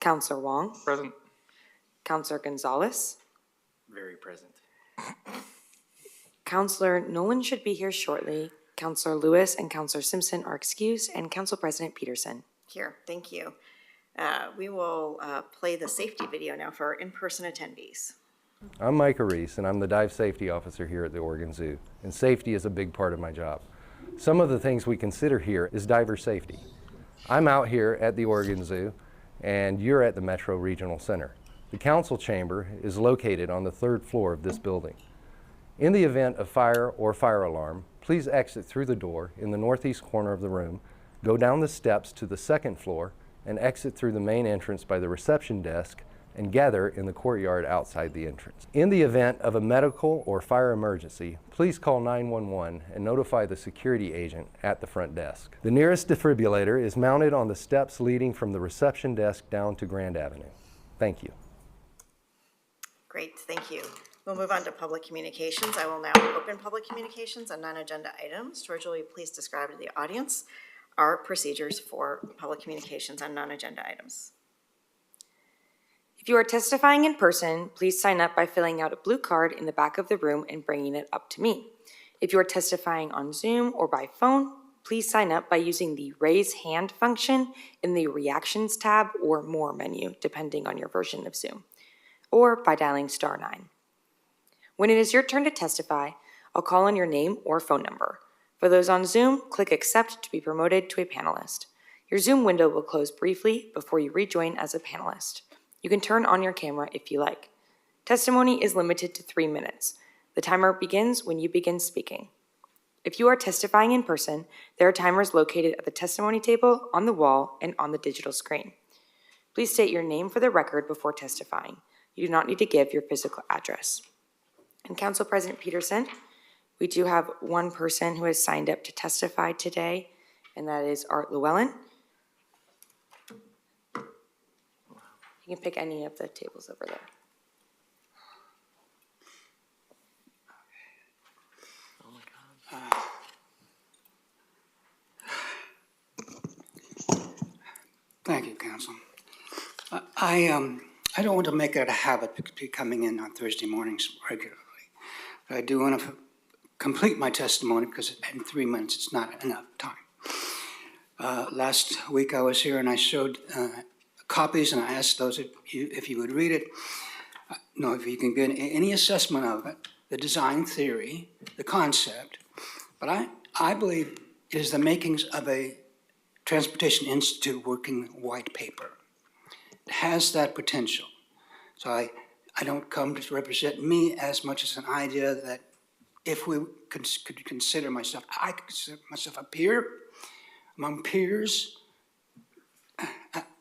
Counselor Wong, Present. Counselor Gonzalez, Very present. Counselor Nolan should be here shortly. Counselor Lewis and Counselor Simpson are excused, and Council President Peterson. Here, thank you. We will play the safety video now for our in-person attendees. I'm Micah Reese, and I'm the Dive Safety Officer here at the Oregon Zoo, and safety is a big part of my job. Some of the things we consider here is diver safety. I'm out here at the Oregon Zoo, and you're at the Metro Regional Center. The council chamber is located on the 3rd floor of this building. In the event of fire or fire alarm, please exit through the door in the northeast corner of the room, go down the steps to the 2nd floor, and exit through the main entrance by the reception desk and gather in the courtyard outside the entrance. In the event of a medical or fire emergency, please call 911 and notify the security agent at the front desk. The nearest defibrillator is mounted on the steps leading from the reception desk down to Grand Avenue. Thank you. Great, thank you. We'll move on to public communications. I will now open public communications on non-agenda items. George, will you please describe to the audience our procedures for public communications on non-agenda items? If you are testifying in person, please sign up by filling out a blue card in the back of the room and bringing it up to me. If you are testifying on Zoom or by phone, please sign up by using the Raise Hand function in the Reactions tab or More menu, depending on your version of Zoom, or by dialing *9. When it is your turn to testify, I'll call on your name or phone number. For those on Zoom, click Accept to be promoted to a panelist. Your Zoom window will close briefly before you rejoin as a panelist. You can turn on your camera if you like. Testimony is limited to 3 minutes. The timer begins when you begin speaking. If you are testifying in person, there are timers located at the testimony table, on the wall, and on the digital screen. Please state your name for the record before testifying. You do not need to give your physical address. And Council President Peterson, we do have one person who has signed up to testify today, and that is Art Llewellyn. You can pick any of the tables over there. Oh my God. Thank you, Council. I don't want to make it a habit to be coming in on Thursday mornings regularly, but I do want to complete my testimony because in 3 minutes it's not enough time. Last week I was here and I showed copies and I asked those if you would read it. No, if you can get any assessment of it, the design theory, the concept, but I believe it is the makings of a Transportation Institute working white paper. It has that potential. So I don't come to represent me as much as an idea that if we could consider myself, I consider myself a peer among peers,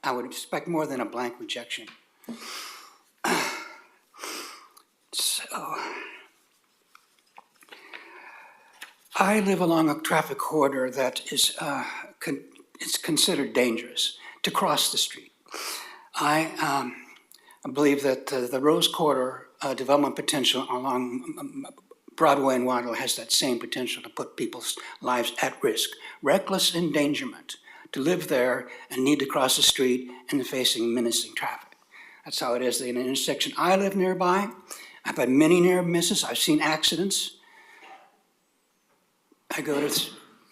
I would expect more than a blank rejection. So, I live along a traffic corridor that is it's considered dangerous to cross the street. I believe that the Rose Quarter development potential along Broadway and Waterloo has that same potential to put people's lives at risk. Reckless endangerment to live there and need to cross the street and facing menacing traffic. That's how it is in an intersection I live nearby. I've had many near misses. I've seen accidents.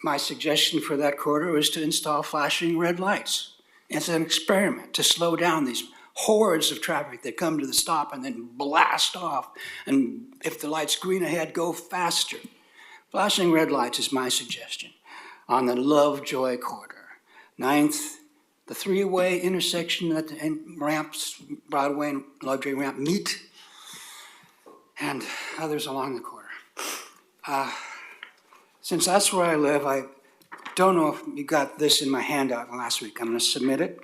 My suggestion for that corridor is to install flashing red lights. It's an experiment to slow down these hordes of traffic that come to the stop and then blast off. And if the light's green ahead, go faster. Flashing red lights is my suggestion on the Lovejoy corridor. 9th, the 3-way intersection that the ramps, Broadway and Lovejoy ramp meet, and others along the corridor. Since that's where I live, I don't know if you got this in my handout last week. I'm going to submit it.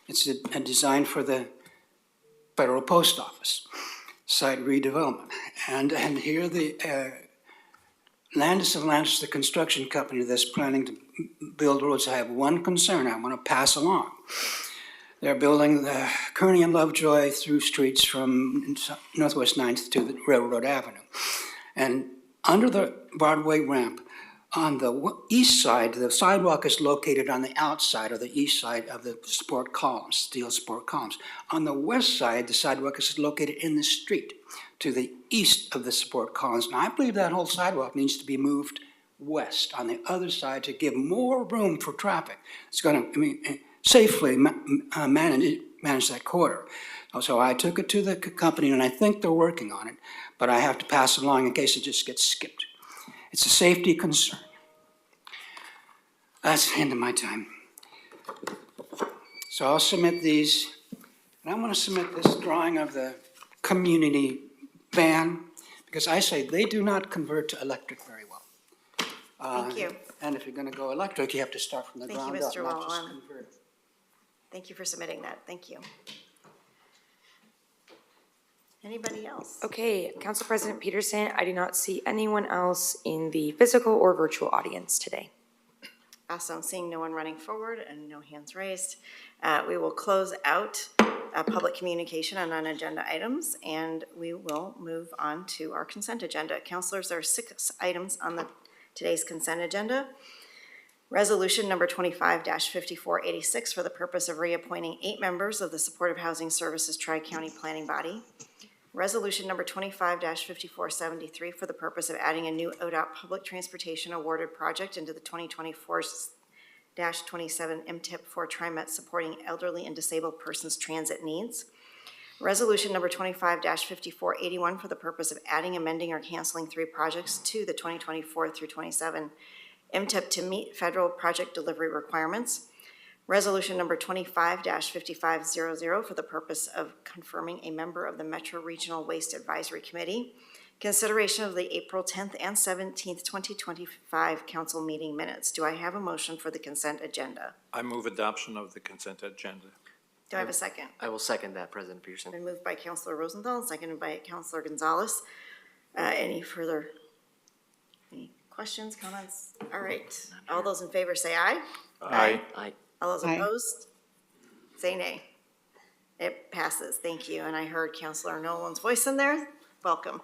It's a design for the Federal Post Office site redevelopment. And here the Landis & Landis, the construction company that's planning to build roads. I have one concern I want to pass along. They're building the Kearney and Lovejoy through streets from Northwest 9th to the Railroad Avenue. And under the Broadway ramp, On the east side, the sidewalk is located on the outside or the east side of the support columns, steel support columns. On the west side, the sidewalk is located in the street to the east of the support columns. And I believe that whole sidewalk needs to be moved west on the other side to give more room for traffic. It's going to, safely manage that corridor. So I took it to the company, and I think they're working on it, but I have to pass it along in case it just gets skipped. It's a safety concern. That's the end of my time. So I'll submit these, and I'm going to submit this drawing of the community van, because I say they do not convert to electric very well. Thank you. And if you're going to go electric, you have to start from the Thank you, ground up, Mr. not just Wallen. convert it. Thank you for submitting that. Thank you. Anybody else? Okay, Council President Peterson, I do not see anyone else in the physical or virtual audience today. Awesome. Seeing no one running forward and no hands raised, we will close out public communication on non-agenda items, and we will move on to our consent agenda. Councilors, there are 6 items on today's consent agenda. Resolution number 25-5486 for the purpose of reappointing 8 members of the Supportive Housing Services Tri-County Planning Body. Resolution number 25-5473 for the purpose of adding a new ODOT Public Transportation Awarded Project into the 2024-27 MTIP for TriMet supporting elderly and disabled persons' transit needs. Resolution number 25-5481 for the purpose of adding, amending, or canceling 3 projects to the 2024 through 27 MTIP to meet federal project delivery requirements. Resolution number 25-5500 for the purpose of confirming a member of the Metro Regional Waste Advisory Committee. Consideration of the April 10th and 17th, 2025 council meeting minutes. Do I have a motion for the consent agenda? I move adoption of the consent agenda. Do I have a second? I will second that, President Peterson. Been moved by Councilor Rosenthal and seconded by Councilor Gonzalez. Any questions, comments? All right. All those in favor say aye. Aye. Aye. All those opposed? Say nay. It passes. Thank you. And I heard Councilor Nolan's voice in there. Welcome.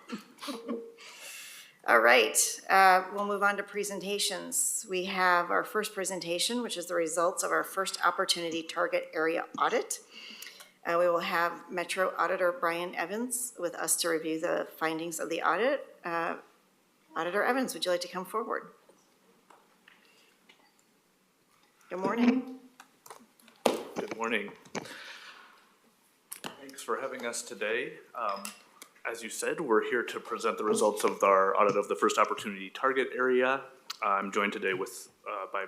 All right. We'll move on to presentations. We have our first presentation, which is the results of our first opportunity target area audit. We will have Metro Auditor Brian Evans with us to review the findings of the audit. Auditor Evans, would you like to come forward? Good morning. Good morning. Thanks for having us today. As you said, we're here to present the results of our audit of the first opportunity target area. I'm joined today by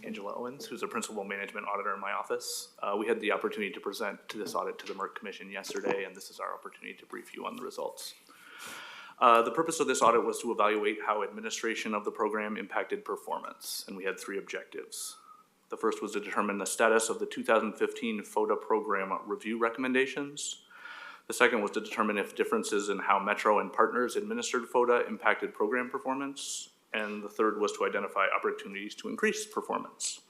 Angela Owens, who's a principal management auditor in my office. We had the opportunity to present to this audit to the MERC Commission yesterday, and this is our opportunity to brief you on the results. The purpose of this audit was to evaluate how administration of the program impacted performance, and we had 3 objectives. The first was to determine the status of the 2015 FODA program review recommendations. The second was to determine if differences in how Metro and partners administered FODA impacted program performance. And the third was to identify opportunities to increase performance.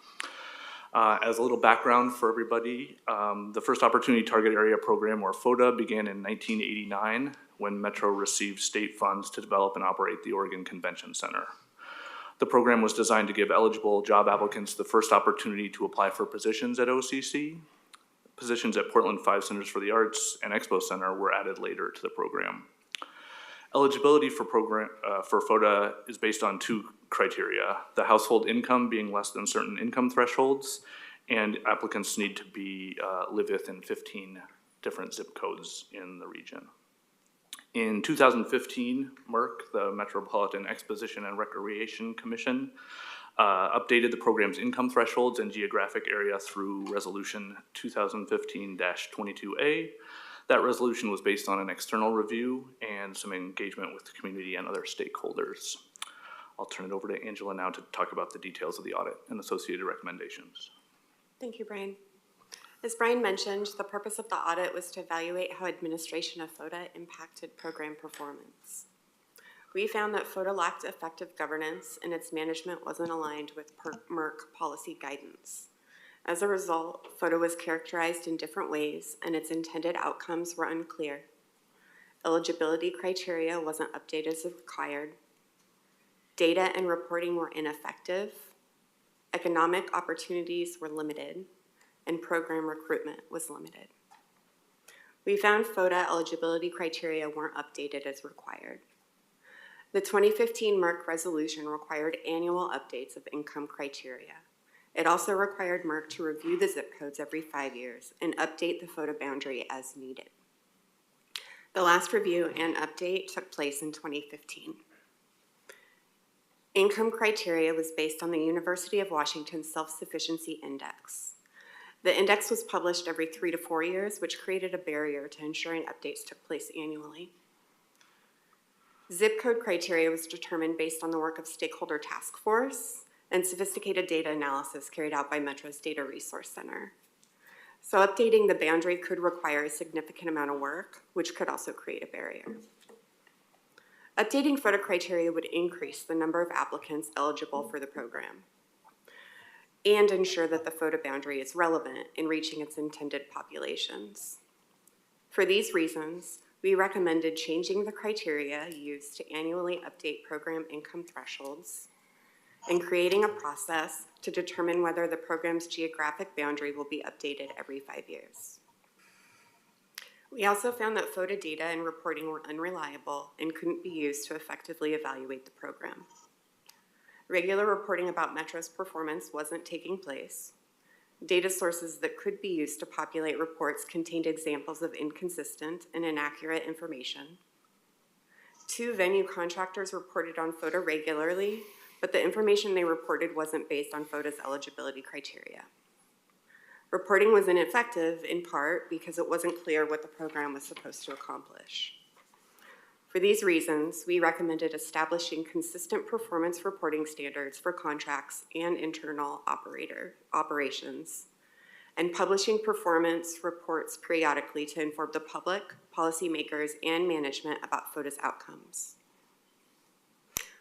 As a little background for everybody, the First Opportunity Target Area Program, or FODA, began in 1989 when Metro received state funds to develop and operate the Oregon Convention Center. The program was designed to give eligible job applicants the first opportunity to apply for positions at OCC. Positions at Portland 5 Centers for the Arts and Expo Center were added later to the program. Eligibility for FODA is based on 2 criteria: the household income being less than certain income thresholds, and applicants need to live within 15 different zip codes in the region. In 2015, MERC, the Metropolitan Exposition and Recreation Commission, updated the program's income thresholds and geographic area through Resolution 2015-22A. That resolution was based on an external review and some engagement with the community and other stakeholders. I'll turn it over to Angela now to talk about the details of the audit and associated recommendations. Thank you, Brian. As Brian mentioned, the purpose of the audit was to evaluate how administration of FODA impacted program performance. We found that FODA lacked effective governance and its management wasn't aligned with MERC policy guidance. As a result, FODA was characterized in different ways and its intended outcomes were unclear. Eligibility criteria wasn't updated as required. Data and reporting were ineffective, economic opportunities were limited, and program recruitment was limited. We found FOTA eligibility criteria weren't updated as required. The 2015 MERC resolution required annual updates of income criteria. It also required MERC to review the zip codes every 5 years and update the FOTA boundary as needed. The last review and update took place in 2015. Income criteria was based on the University of Washington Self-Sufficiency Index. The index was published every 3 to 4 years, which created a barrier to ensuring updates took place annually. Zip code criteria was determined based on the work of stakeholder task force and sophisticated data analysis carried out by Metro's Data Resource Center. So updating the boundary could require a significant amount of work, which could also create a barrier. Updating FOTA criteria would increase the number of applicants eligible for the program and ensure that the FOTA boundary is relevant in reaching its intended populations. For these reasons, we recommended changing the criteria used to annually update program income thresholds and creating a process to determine whether the program's geographic boundary will be updated every 5 years. We also found that FOTA data and reporting were unreliable and couldn't be used to effectively evaluate the program. Regular reporting about Metro's performance wasn't taking place. Data sources that could be used to populate reports contained examples of inconsistent and inaccurate information. 2 venue contractors reported on FOTA regularly, but the information they reported wasn't based on FOTA's eligibility criteria. Reporting was ineffective in part because it wasn't clear what the program was supposed to accomplish. For these reasons, we recommended establishing consistent performance reporting standards for contracts and internal operations, and publishing performance reports periodically to inform the public, policymakers, and management about FOTA's outcomes.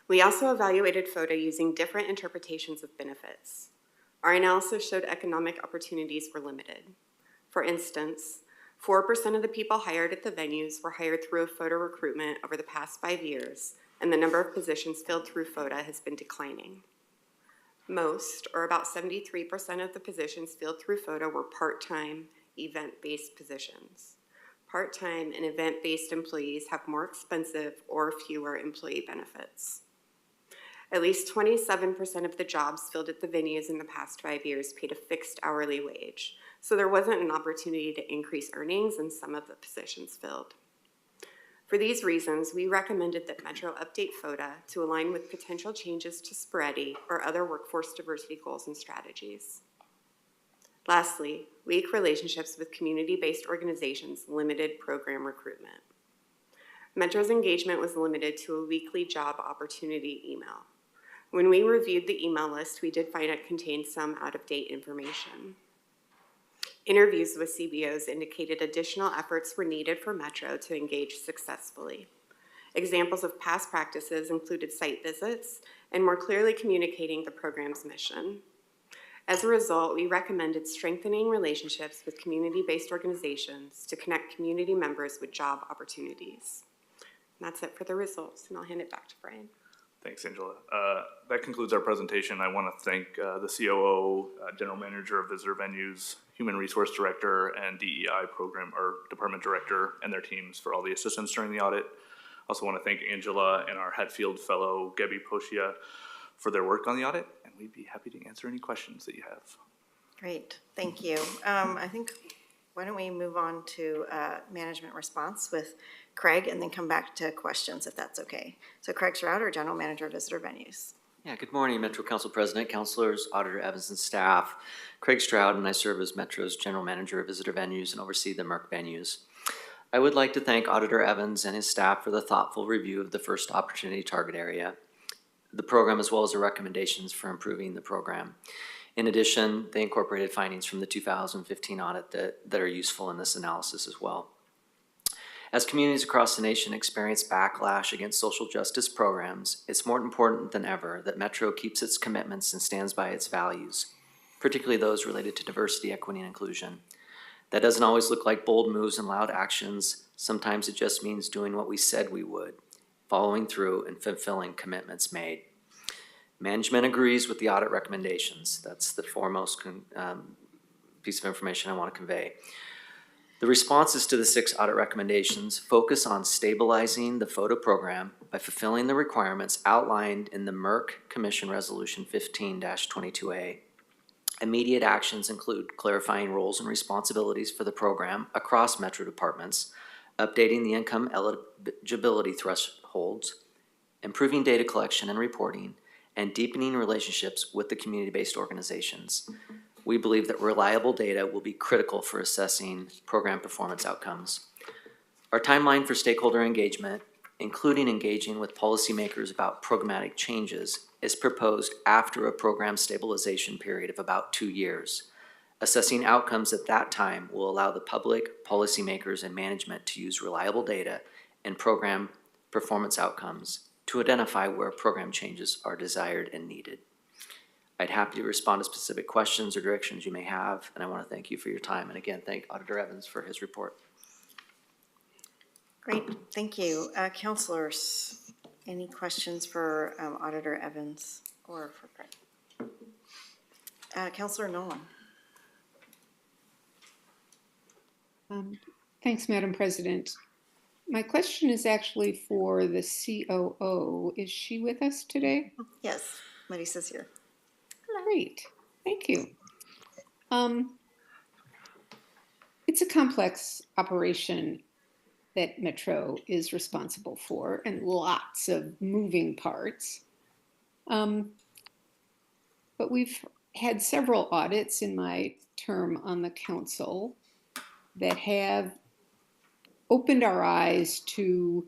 We also evaluated FOTA using different interpretations of benefits. Our analysis showed economic opportunities were limited. For instance, 4% of the people hired at the venues were hired through a FOTA recruitment over the past 5 years, and the number of positions filled through FOTA has been declining. Most, or about 73% of the positions filled through FOTA were part-time, event-based positions. Part-time and event-based employees have more expensive or fewer employee benefits. At least 27% of the jobs filled at the venues in the past 5 years paid a fixed hourly wage, so there wasn't an opportunity to increase earnings in some of the positions filled. For these reasons, we recommended that Metro update FOTA to align with potential changes to SPREDI or other workforce diversity goals and strategies. Lastly, weak relationships with community-based organizations limited program recruitment. Metro's engagement was limited to a weekly job opportunity email. When we reviewed the email list, we did find it contained some out-of-date information. Interviews with CBOs indicated additional efforts were needed for Metro to engage successfully. Examples of past practices included site visits and more clearly communicating the program's mission. As a result, we recommended strengthening relationships with community-based organizations to connect community members with job opportunities. And that's it for the results, and I'll hand it back to Brian. Thanks, Angela. That concludes our presentation. I want to thank the COO, General Manager of Visitor Venues, Human Resource Director, and DEI Program or Department Director and their teams for all the assistance during the audit. Also want to thank Angela and our Hatfield Fellow, Gabby Poshia, for their work on the audit, and we'd be happy to answer any questions that you have. Great, thank you. I think, why don't we move on to management response with Craig and then come back to questions if that's okay. So Craig Stroud, our General Manager of Visitor Venues. Yeah, good morning, Metro Council President, Councilors, Auditor Evans, and staff. Craig Stroud, and I serve as Metro's General Manager of Visitor Venues and oversee the MERC venues. I would like to thank Auditor Evans and his staff for the thoughtful review of the first opportunity target area, the program, as well as the recommendations for improving the program. In addition, they incorporated findings from the 2015 audit that are useful in this analysis as well. As communities across the nation experience backlash against social justice programs, it's more important than ever that Metro keeps its commitments and stands by its values, particularly those related to diversity, equity, and inclusion. That doesn't always look like bold moves and loud actions. Sometimes it just means doing what we said we would, following through and fulfilling commitments made. Management agrees with the audit recommendations. That's the foremost piece of information I want to convey. The responses to the 6 audit recommendations focus on stabilizing the photo program by fulfilling the requirements outlined in the MERC Commission Resolution 15-22A. Immediate actions include clarifying roles and responsibilities for the program across Metro departments, updating the income eligibility thresholds, improving data collection and reporting, and deepening relationships with the community-based organizations. We believe that reliable data will be critical for assessing program performance outcomes. Our timeline for stakeholder engagement, including engaging with policymakers about programmatic changes, is proposed after a program stabilization period of about 2 years. Assessing outcomes at that time will allow the public, policymakers, and management to use reliable data and program performance outcomes to identify where program changes are desired and needed. I'd happy to respond to specific questions or directions you may have, and I want to thank you for your time. And again, thank Auditor Evans for his report. Great, thank you. Counselors, any questions for Auditor Evans or for Craig? Counselor Nolan. Thanks, Madam President. My question is actually for the COO. Is she with us today? Yes, Marissa's here. Great, thank you. It's a complex operation that Metro is responsible for and lots of moving parts. But we've had several audits in my term on the council that have opened our eyes to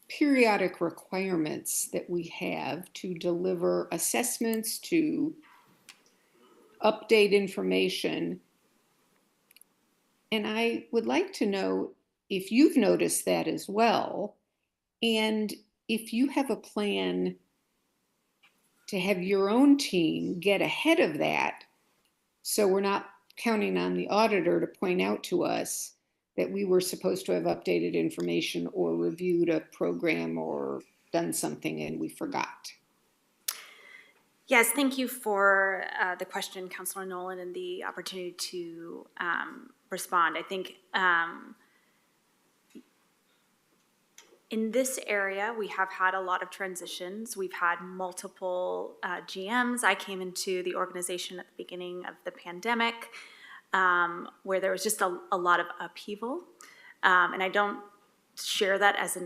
periodic requirements that we have to deliver assessments, to update information. And I would like to know if you've noticed that as well, and if you have a plan to have your own team get ahead of that, so we're not counting on the auditor to point out to us that we were supposed to have updated information or reviewed a program or done something and we forgot. Yes, thank you for the question, Councilor Nolan, and the opportunity to respond. I think in this area, we have had a lot of transitions. We've had multiple GMs. I came into the organization at the beginning of the pandemic, where there was just a lot of upheaval. And I don't share that as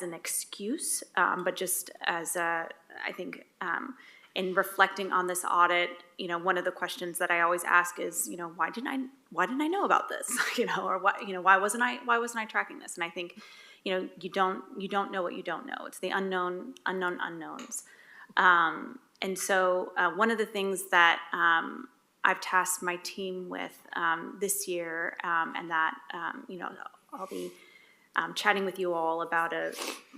an excuse, but just as I think in reflecting on this audit, one of the questions that I always ask is, why didn't I know about this? Or why wasn't I tracking this? And I think, you don't know what you don't know. It's the unknown unknowns. And so one of the things that I've tasked my team with this year, and that I'll be chatting with you all about a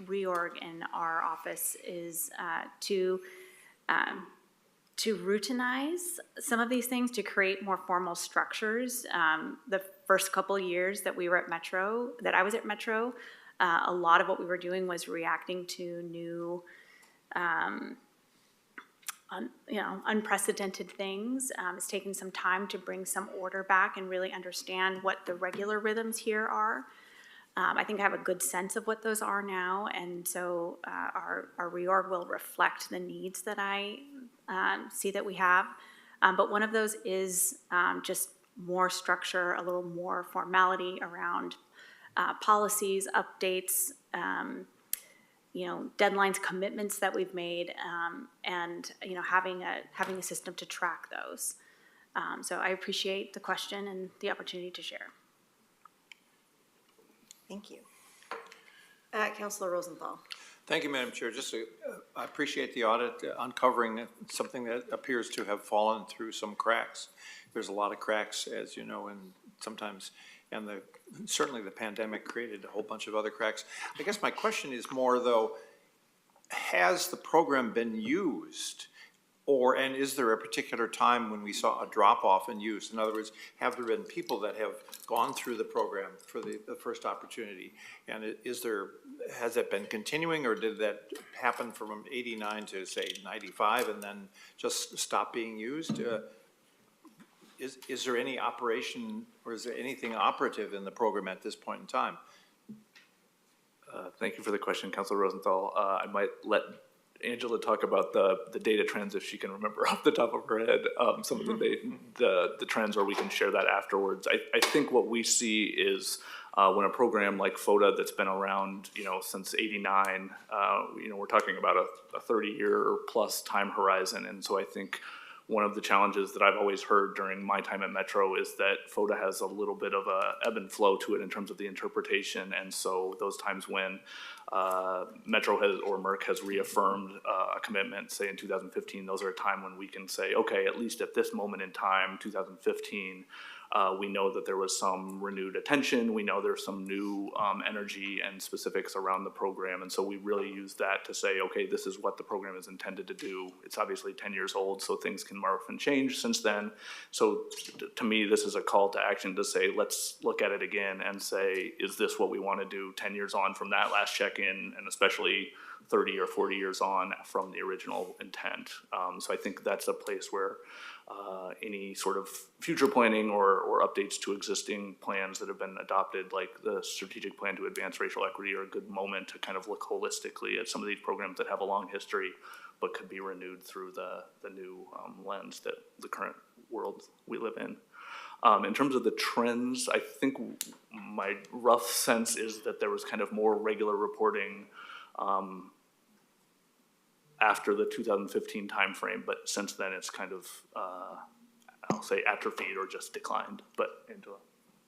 reorg in our office, is to routinize some of these things, to create more formal structures. The first couple of years that we were at Metro, that I was at Metro, a lot of what we were doing was reacting to new, unprecedented things. It's taken some time to bring some order back and really understand what the regular rhythms here are. I think I have a good sense of what those are now, and so our reorg will reflect the needs that I see that we have. But one of those is just more structure, a little more formality around policies, updates, deadlines, commitments that we've made, and having a system to track those. So I appreciate the question and the opportunity to share. Thank you. Councilor Rosenthal. Thank you, Madam Chair. I appreciate the audit uncovering something that appears to have fallen through some cracks. There's a lot of cracks, as you know, and sometimes, and certainly the pandemic created a whole bunch of other cracks. I guess my question is more, though, has the program been used, and is there a particular time when we saw a drop-off in use? In other words, have there been people that have gone through the program for the first opportunity? And has it been continuing, or did that happen from 89 to, say, 95 and then just stop being used? Is there any operation, or is there anything operative in the program at this point in time? Thank you for the question, Councilor Rosenthal. I might let Angela talk about the data trends if she can remember off the top of her head, some of the trends, or we can share that afterwards. I think what we see is when a program like FODA that's been around, since '89, we're talking about a 30-year plus time horizon. And so I think one of the challenges that I've always heard during my time at Metro is that FODA has a little bit of a ebb and flow to it in terms of the interpretation. And so those times when Metro has, or MERC has reaffirmed a commitment, say in 2015, those are a time when we can say, okay, at least at this moment in time, 2015, we know that there was some renewed attention. We know there's some new energy and specifics around the program. And so we really use that to say, okay, this is what the program is intended to do. It's obviously 10 years old, so things can morph and change since then. So to me, this is a call to action to say, let's look at it again and say, is this what we want to do 10 years on from that last check-in, and especially 30 or 40 years on from the original intent. So I think that's a place where any sort of future planning or updates to existing plans that have been adopted, like the strategic plan to advance racial equity, are a good moment to kind of look holistically at some of these programs that have a long history but could be renewed through the new lens that the current world we live in. In terms of the trends, I think my rough sense is that there was kind of more regular reporting after the 2015 timeframe, but since then it's kind of, I'll say atrophied or just declined. But Angela,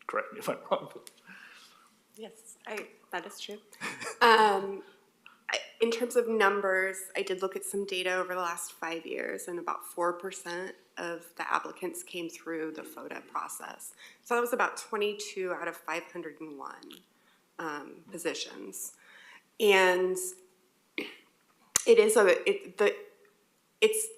correct me if I'm wrong. Yes, that is true. In terms of numbers, I did look at some data over the last 5 years, and about 4% of the applicants came through the FODA process. So that was about 22 out of 501 positions. And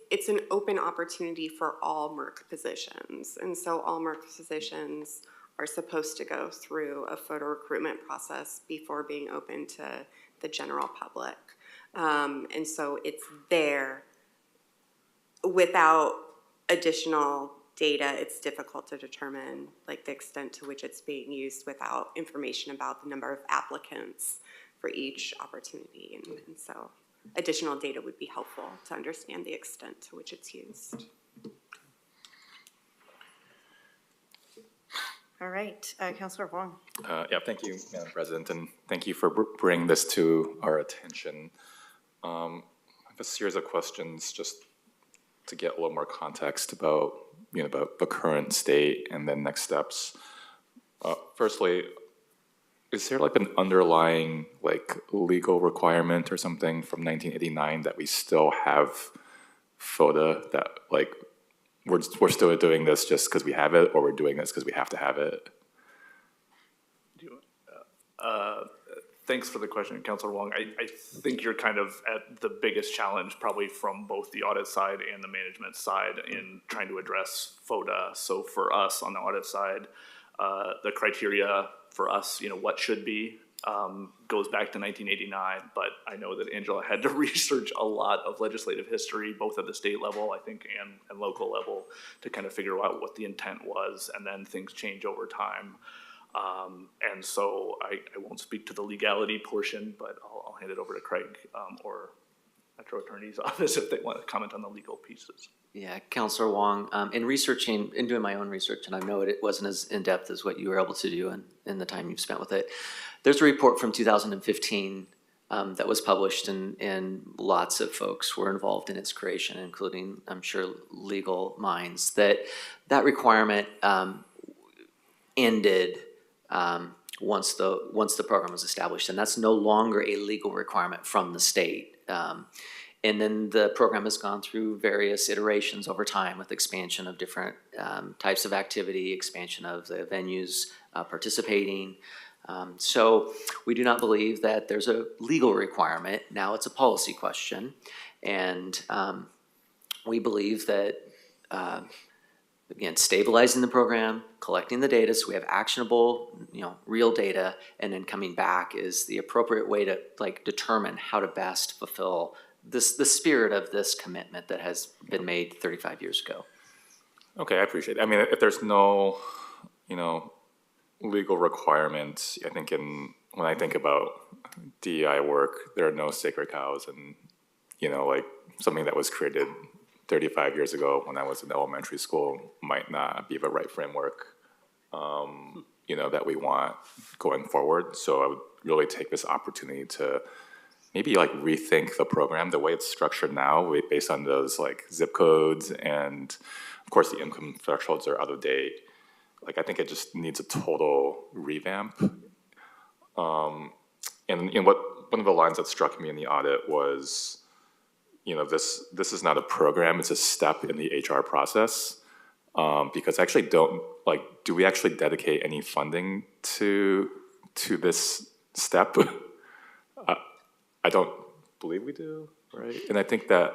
it's an open opportunity for all MERC positions. And so all MERC positions are supposed to go through a FODA recruitment process before being open to the general public. And so it's there. Without additional data, it's difficult to determine like the extent to which it's being used without information about the number of applicants for each opportunity. And so additional data would be helpful to understand the extent to which it's used. All right, Councilor Wong. Yeah, thank you, Madam President, and thank you for bringing this to our attention. I have a series of questions just to get a little more context about, about the current state and then next steps. Firstly, is there like an underlying legal requirement or something from 1989 that we still have FODA that we're still doing this just because we have it, or we're doing this because we have to have it? Thanks for the question, Councilor Wong. I think you're kind of at the biggest challenge probably from both the audit side and the management side in trying to address FODA. So for us on the audit side, the criteria for us, what should be, goes back to 1989, but I know that Angela had to research a lot of legislative history, both at the state level, I think, and local level, to kind of figure out what the intent was, and then things change over time. And so I won't speak to the legality portion, but I'll hand it over to Craig or Metro Attorney's Office if they want to comment on the legal pieces. Yeah, Councilor Wong, in doing my own research, and I know it wasn't as in-depth as what you were able to do in the time you've spent with it. There's a report from 2015 that was published, and lots of folks were involved in its creation, including, I'm sure, legal minds, that requirement ended once the program was established, and that's no longer a legal requirement from the state. And then the program has gone through various iterations over time with expansion of different types of activity, expansion of the venues participating. So we do not believe that there's a legal requirement. Now it's a policy question. And we believe that, again, stabilizing the program, collecting the data so we have actionable, real data, and then coming back is the appropriate way to determine how to best fulfill the spirit of this commitment that has been made 35 years ago. Okay, I appreciate it. I mean, if there's no, legal requirements, I think when I think about DEI work, there are no sacred cows, and, like something that was created 35 years ago when I was in elementary school might not be the right framework, that we want going forward. So I would really take this opportunity to maybe rethink the program, the way it's structured now, based on those zip codes, and of course the income thresholds are out of date. I think it just needs a total revamp. And one of the lines that struck me in the audit was, this is not a program, it's a step in the HR process. Because I actually don't, do we actually dedicate any funding to this step? I don't believe we do, right? And I think that,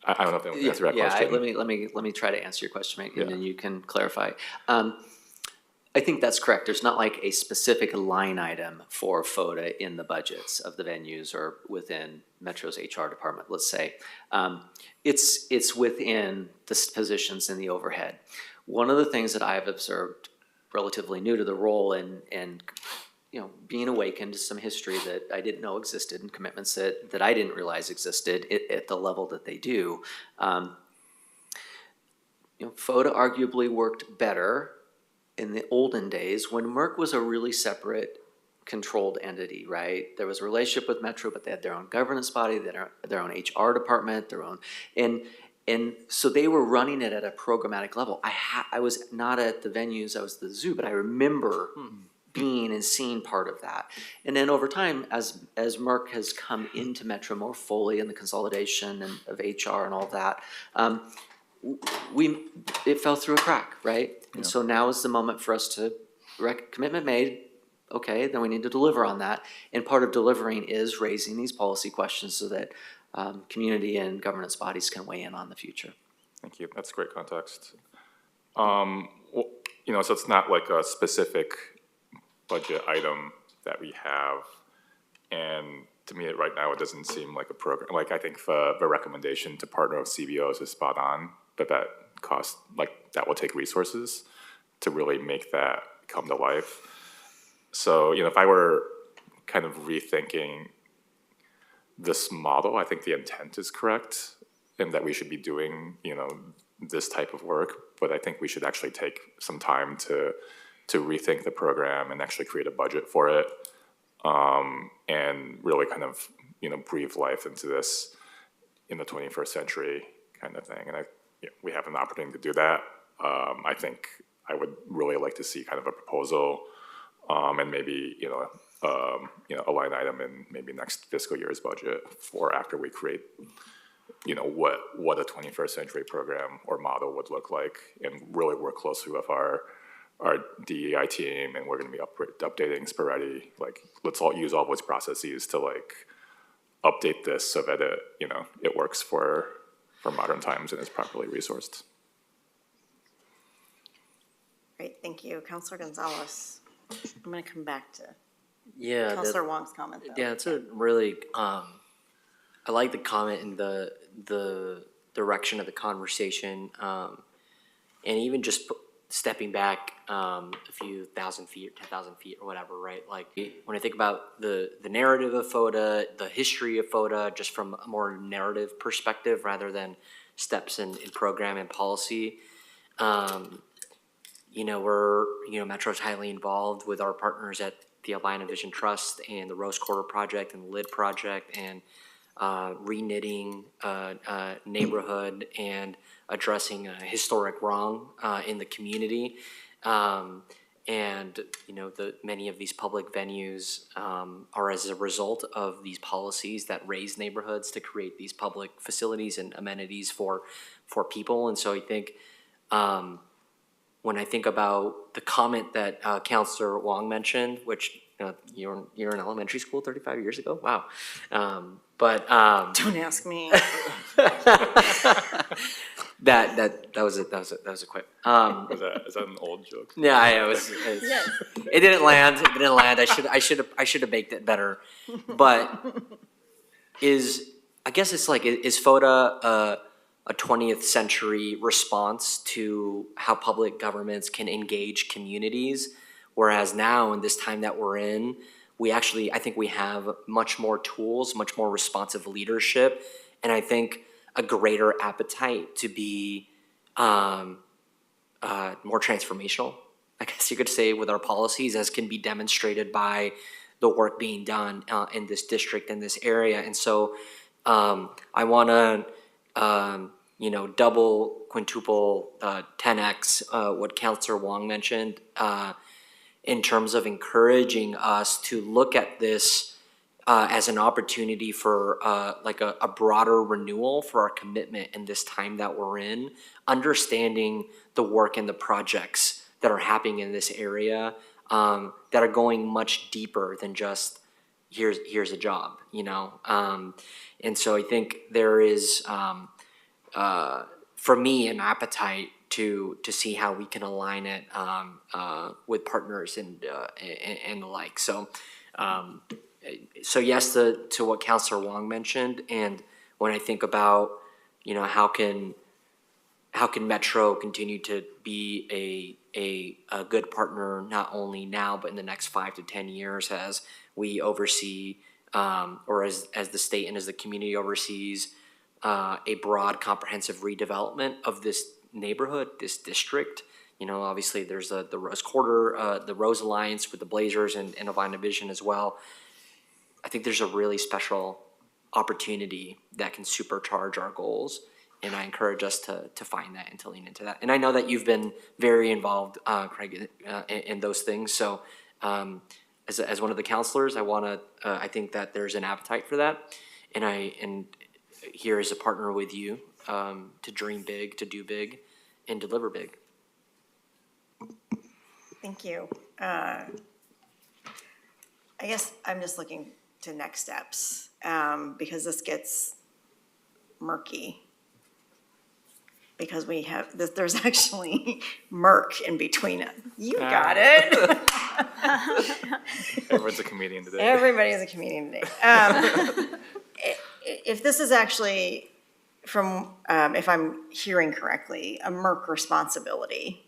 I don't know if I can answer that question. Let me try to answer your question, Mike, and then you can clarify. I think that's correct. There's not a specific line item for FODA in the budgets of the venues or within Metro's HR department, let's say. It's within the positions in the overhead. One of the things that I've observed relatively new to the role and being awakened to some history that I didn't know existed and commitments that I didn't realize existed at the level that they do. FODA arguably worked better in the olden days when Merck was a really separate, controlled entity, right? There was a relationship with Metro, but they had their own governance body, their own HR department, and so they were running it at a programmatic level. I was not at the venues, I was at the zoo, but I remember being and seeing part of that. And then over time, as Merck has come into Metro more fully in the consolidation of HR and all of that, it fell through a crack, right? And so now is the moment for us to commitment made. Okay, then we need to deliver on that. And part of delivering is raising these policy questions so that community and governance bodies can weigh in on the future. Thank you. That's great context. So it's not a specific budget item that we have, and to me right now it doesn't seem like a program. I think the recommendation to partner with CBOs is spot on, but that cost that will take resources to really make that come to life. So if I were kind of rethinking this model, I think the intent is correct and that we should be doing this type of work, but I think we should actually take some time to rethink the program and actually create a budget for it, and really kind of breathe life into this in the 21st century kind of thing. And we have an opportunity to do that. I think I would really like to see kind of a proposal, and maybe a line item in maybe next fiscal year's budget for after we create what a 21st century program or model would look like, and really work closely with our DEI team, and we're going to be updating Spiretti. Let's all use all those processes to update this so that it works for modern times and is properly resourced. Great, thank you. Councilor Gonzalez. I'm going to come back to Yeah, Councilor Wong's comment, though. yeah, it's a really, I like the comment and the direction of the conversation, and even just stepping back a few thousand feet, 10,000 feet or whatever, right? When I think about the narrative of FODA, the history of FODA, just from a more narrative perspective rather than steps in program and policy, Metro's highly involved with our partners at the Alina Vision Trust and the Rose Quarter Project and the LID Project, and reknitting neighborhood and addressing a historic wrong in the community. Many of these public venues are as a result of these policies that raise neighborhoods to create these public facilities and amenities for people. And so I think when I think about the comment that Counselor Wong mentioned, which you're in elementary school 35 years ago. Wow. Don't ask me. That was a quick. Is that an old joke? Yeah, it didn't land. It didn't land. I should have baked it better. But I guess it's like, is FODA a 20th century response to how public governments can engage communities? Whereas now, in this time that we're in, I think we have much more tools, much more responsive leadership, and I think a greater appetite to be more transformational, I guess you could say, with our policies, as can be demonstrated by the work being done in this district, in this area. And so I want to, double, quintuple, 10x what Councilor Wong mentioned in terms of encouraging us to look at this as an opportunity for like a broader renewal for our commitment in this time that we're in, understanding the work and the projects that are happening in this area that are going much deeper than just here's a job, and so I think there is for me an appetite to see how we can align it with partners and the like. So yes, to what Councilor Wong mentioned, and when I think about, how can Metro continue to be a good partner, not only now but in the next 5 to 10 years, as we oversee, or as the state and as the community oversees a broad, comprehensive redevelopment of this neighborhood, this district. Obviously there's the Rose Quarter, the Rose Alliance with the Blazers and Avina Vision as well. I think there's a really special opportunity that can supercharge our goals, and I encourage us to find that and to lean into that. And I know that you've been very involved, Craig, in those things. So as one of the counselors, I think that there's an appetite for that, and here is a partner with you to dream big, to do big, and deliver big. Thank you. I guess I'm just looking to next steps, because this gets murky. Because there's actually Merck in between it. You got it. Everyone's a comedian today. Everybody's a comedian today. If this is actually, from, if I'm hearing correctly, a Merck responsibility,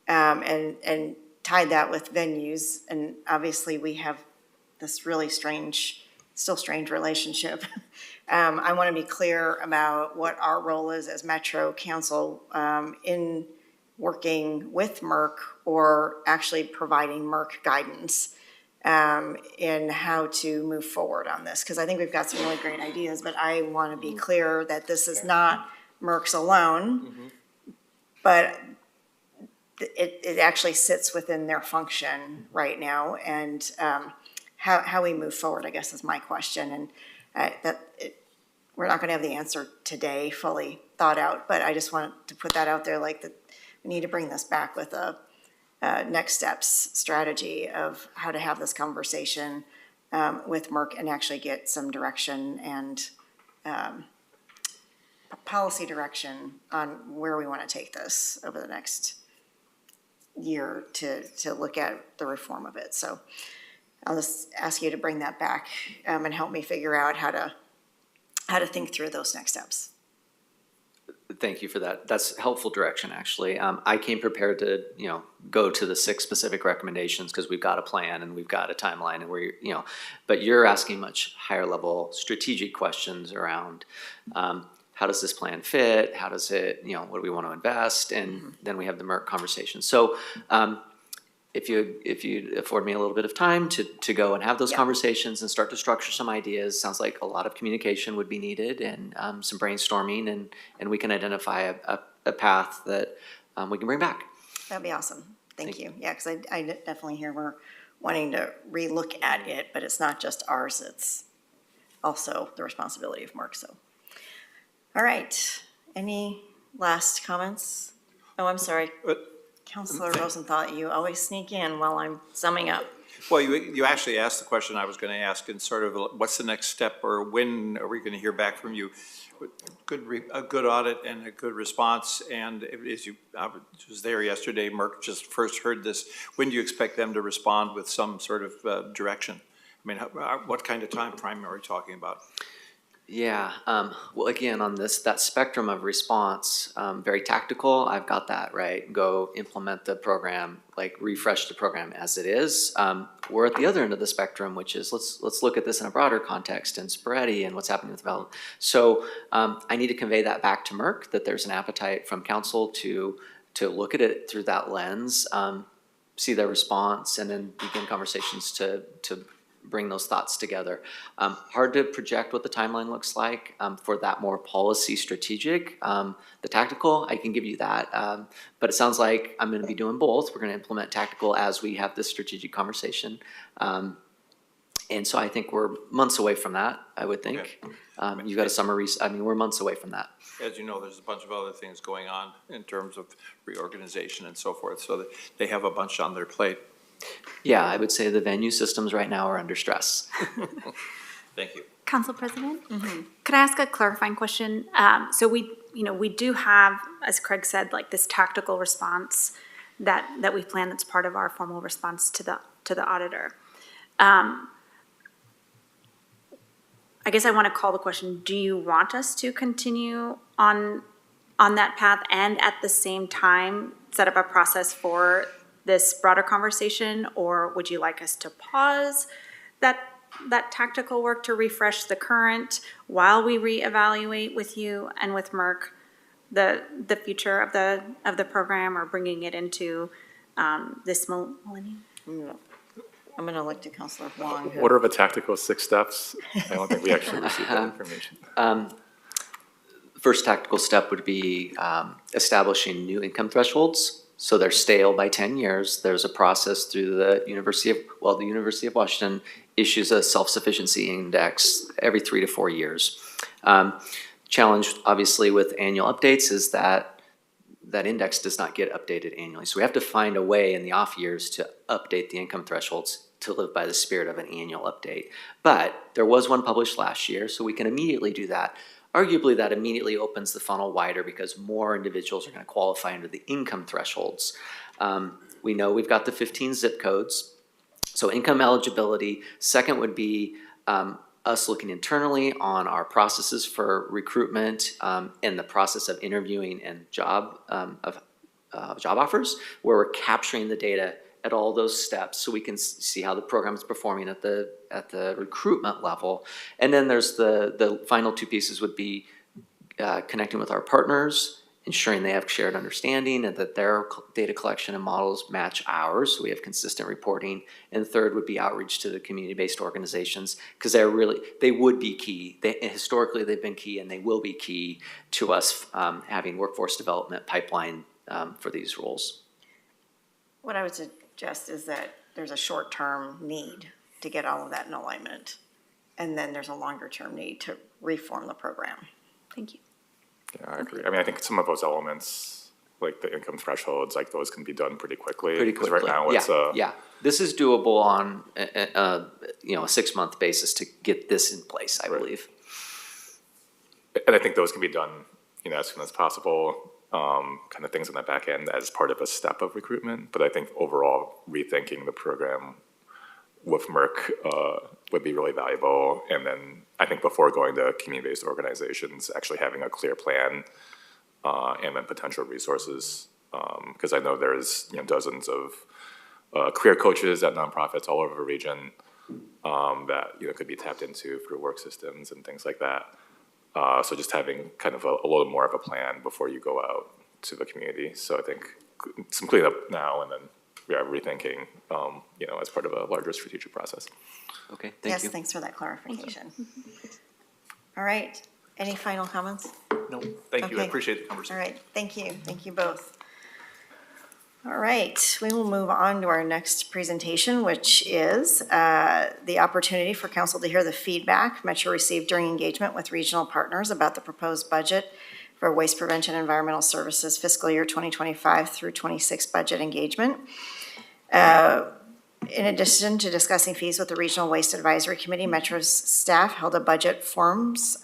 and tied that with venues, and obviously we have this really strange relationship. I want to be clear about what our role is as Metro Council in working with Merck, or actually providing Merck guidance in how to move forward on this. Because I think we've got some really great ideas, but I want to be clear that this is not Merck's alone, but it actually sits within their function right now. And how we move forward, I guess, is my question. And we're not going to have the answer today fully thought out, but I just wanted to put that out there, like that we need to bring this back with a next steps strategy of how to have this conversation with Merck and actually get some direction and policy direction on where we want to take this over the next year to look at the reform of it. So I'll just ask you to bring that back and help me figure out how to think through those next steps. Thank you for that. That's helpful direction, actually. I came prepared to, go to the 6 specific recommendations because we've got a plan and we've got a timeline, and we're, but you're asking much higher level strategic questions around how does this plan fit? How does it, what do we want to invest? And then we have the Merck conversation. So if you afford me a little bit of time to go and have those conversations and start to structure some ideas, sounds like a lot of communication would be needed, and some brainstorming, and we can identify a path that we can bring back. That'd be awesome. Thank you. Yeah, because I definitely hear we're wanting to relook at it, but it's not just ours, it's also the responsibility of Merck. So, all right. Any last comments? Oh, I'm sorry. Counselor Rosenthal, you always sneak in while I'm summing up. Well, you actually asked the question I was going to ask, and sort of what's the next step, or when are we going to hear back from you? A good audit and a good response, and I was there yesterday, Merck just first heard this. When do you expect them to respond with some sort of direction? I mean, what kind of time frame are we talking about? Yeah, well, again, on that spectrum of response, very tactical, I've got that, right? Go implement the program, like refresh the program as it is. We're at the other end of the spectrum, which is let's look at this in a broader context and Spready and what's happening with development. So I need to convey that back to Merck, that there's an appetite from council to look at it through that lens, see their response, and then begin conversations to bring those thoughts together. Hard to project what the timeline looks like for that more policy strategic. The tactical, I can give you that, but it sounds like I'm going to be doing both. We're going to implement tactical as we have this strategic conversation. And so I think we're months away from that, I would think. Okay. You've got a summary, we're months away from that. As you know, there's a bunch of other things going on in terms of reorganization and so forth, so that they have a bunch on their plate. Yeah, I would say the venue systems right now are under stress. Thank you. Council President, could I ask a clarifying question? So we do have, as Craig said, like this tactical response that we plan that's part of our formal response to the auditor. I guess I want to call the question, do you want us to continue on that path and at the same time set up a process for this broader conversation, or would you like us to pause that tactical work to refresh the current while we reevaluate with you and with Merck the future of the program, or bringing it into this millennium? I'm going to look to Counselor Huang. What are the tactical 6 steps? I don't think we actually received that information. First tactical step would be establishing new income thresholds. So they're stale by 10 years. There's a process through the University of Washington issues a self-sufficiency index every 3 to 4 years. Challenge, obviously, with annual updates is that index does not get updated annually. So we have to find a way in the off years to update the income thresholds to live by the spirit of an annual update. But there was one published last year, so we can immediately do that. Arguably, that immediately opens the funnel wider because more individuals are going to qualify under the income thresholds. We know we've got the 15 zip codes, so income eligibility. Second would be us looking internally on our processes for recruitment and the process of interviewing and job offers, where we're capturing the data at all those steps so we can see how the program is performing at the recruitment level. And then there's the final 2 pieces would be connecting with our partners, ensuring they have shared understanding and that their data collection and models match ours, so we have consistent reporting. And third would be outreach to the community-based organizations, because they would be key. Historically, they've been key, and they will be key to us having workforce development pipeline for these roles. What I would suggest is that there's a short-term need to get all of that in alignment, and then there's a longer-term need to reform the program. Thank you. Yeah, I agree. I mean, I think some of those elements, like the income thresholds, like those can be done pretty quickly. Because right now it's This is doable on a 6-month basis to get this in place, I believe. And I think those can be done, as soon as possible. Kind of things on the back end as part of a step of recruitment. But I think overall, rethinking the program with Merck would be really valuable. And then I think before going to community-based organizations, actually having a clear plan and then potential resources. Because I know there's dozens of career coaches at nonprofits all over the region that could be tapped into through work systems and things like that. So just having kind of a little more of a plan before you go out to the community. So I think some cleanup now and then rethinking, as part of a larger strategic process. Okay, thank you. Yes, thanks for that clarification. All right, any final comments? No, thank you. I Okay. appreciate the conversation. All right, thank you. Thank you both. All right, we will move on to our next presentation, which is the opportunity for council to hear the feedback Metro received during engagement with regional partners about the proposed budget for Waste Prevention and Environmental Services fiscal year 2025 through 26 budget engagement. In addition to discussing fees with the Regional Waste Advisory Committee, Metro's staff held budget forums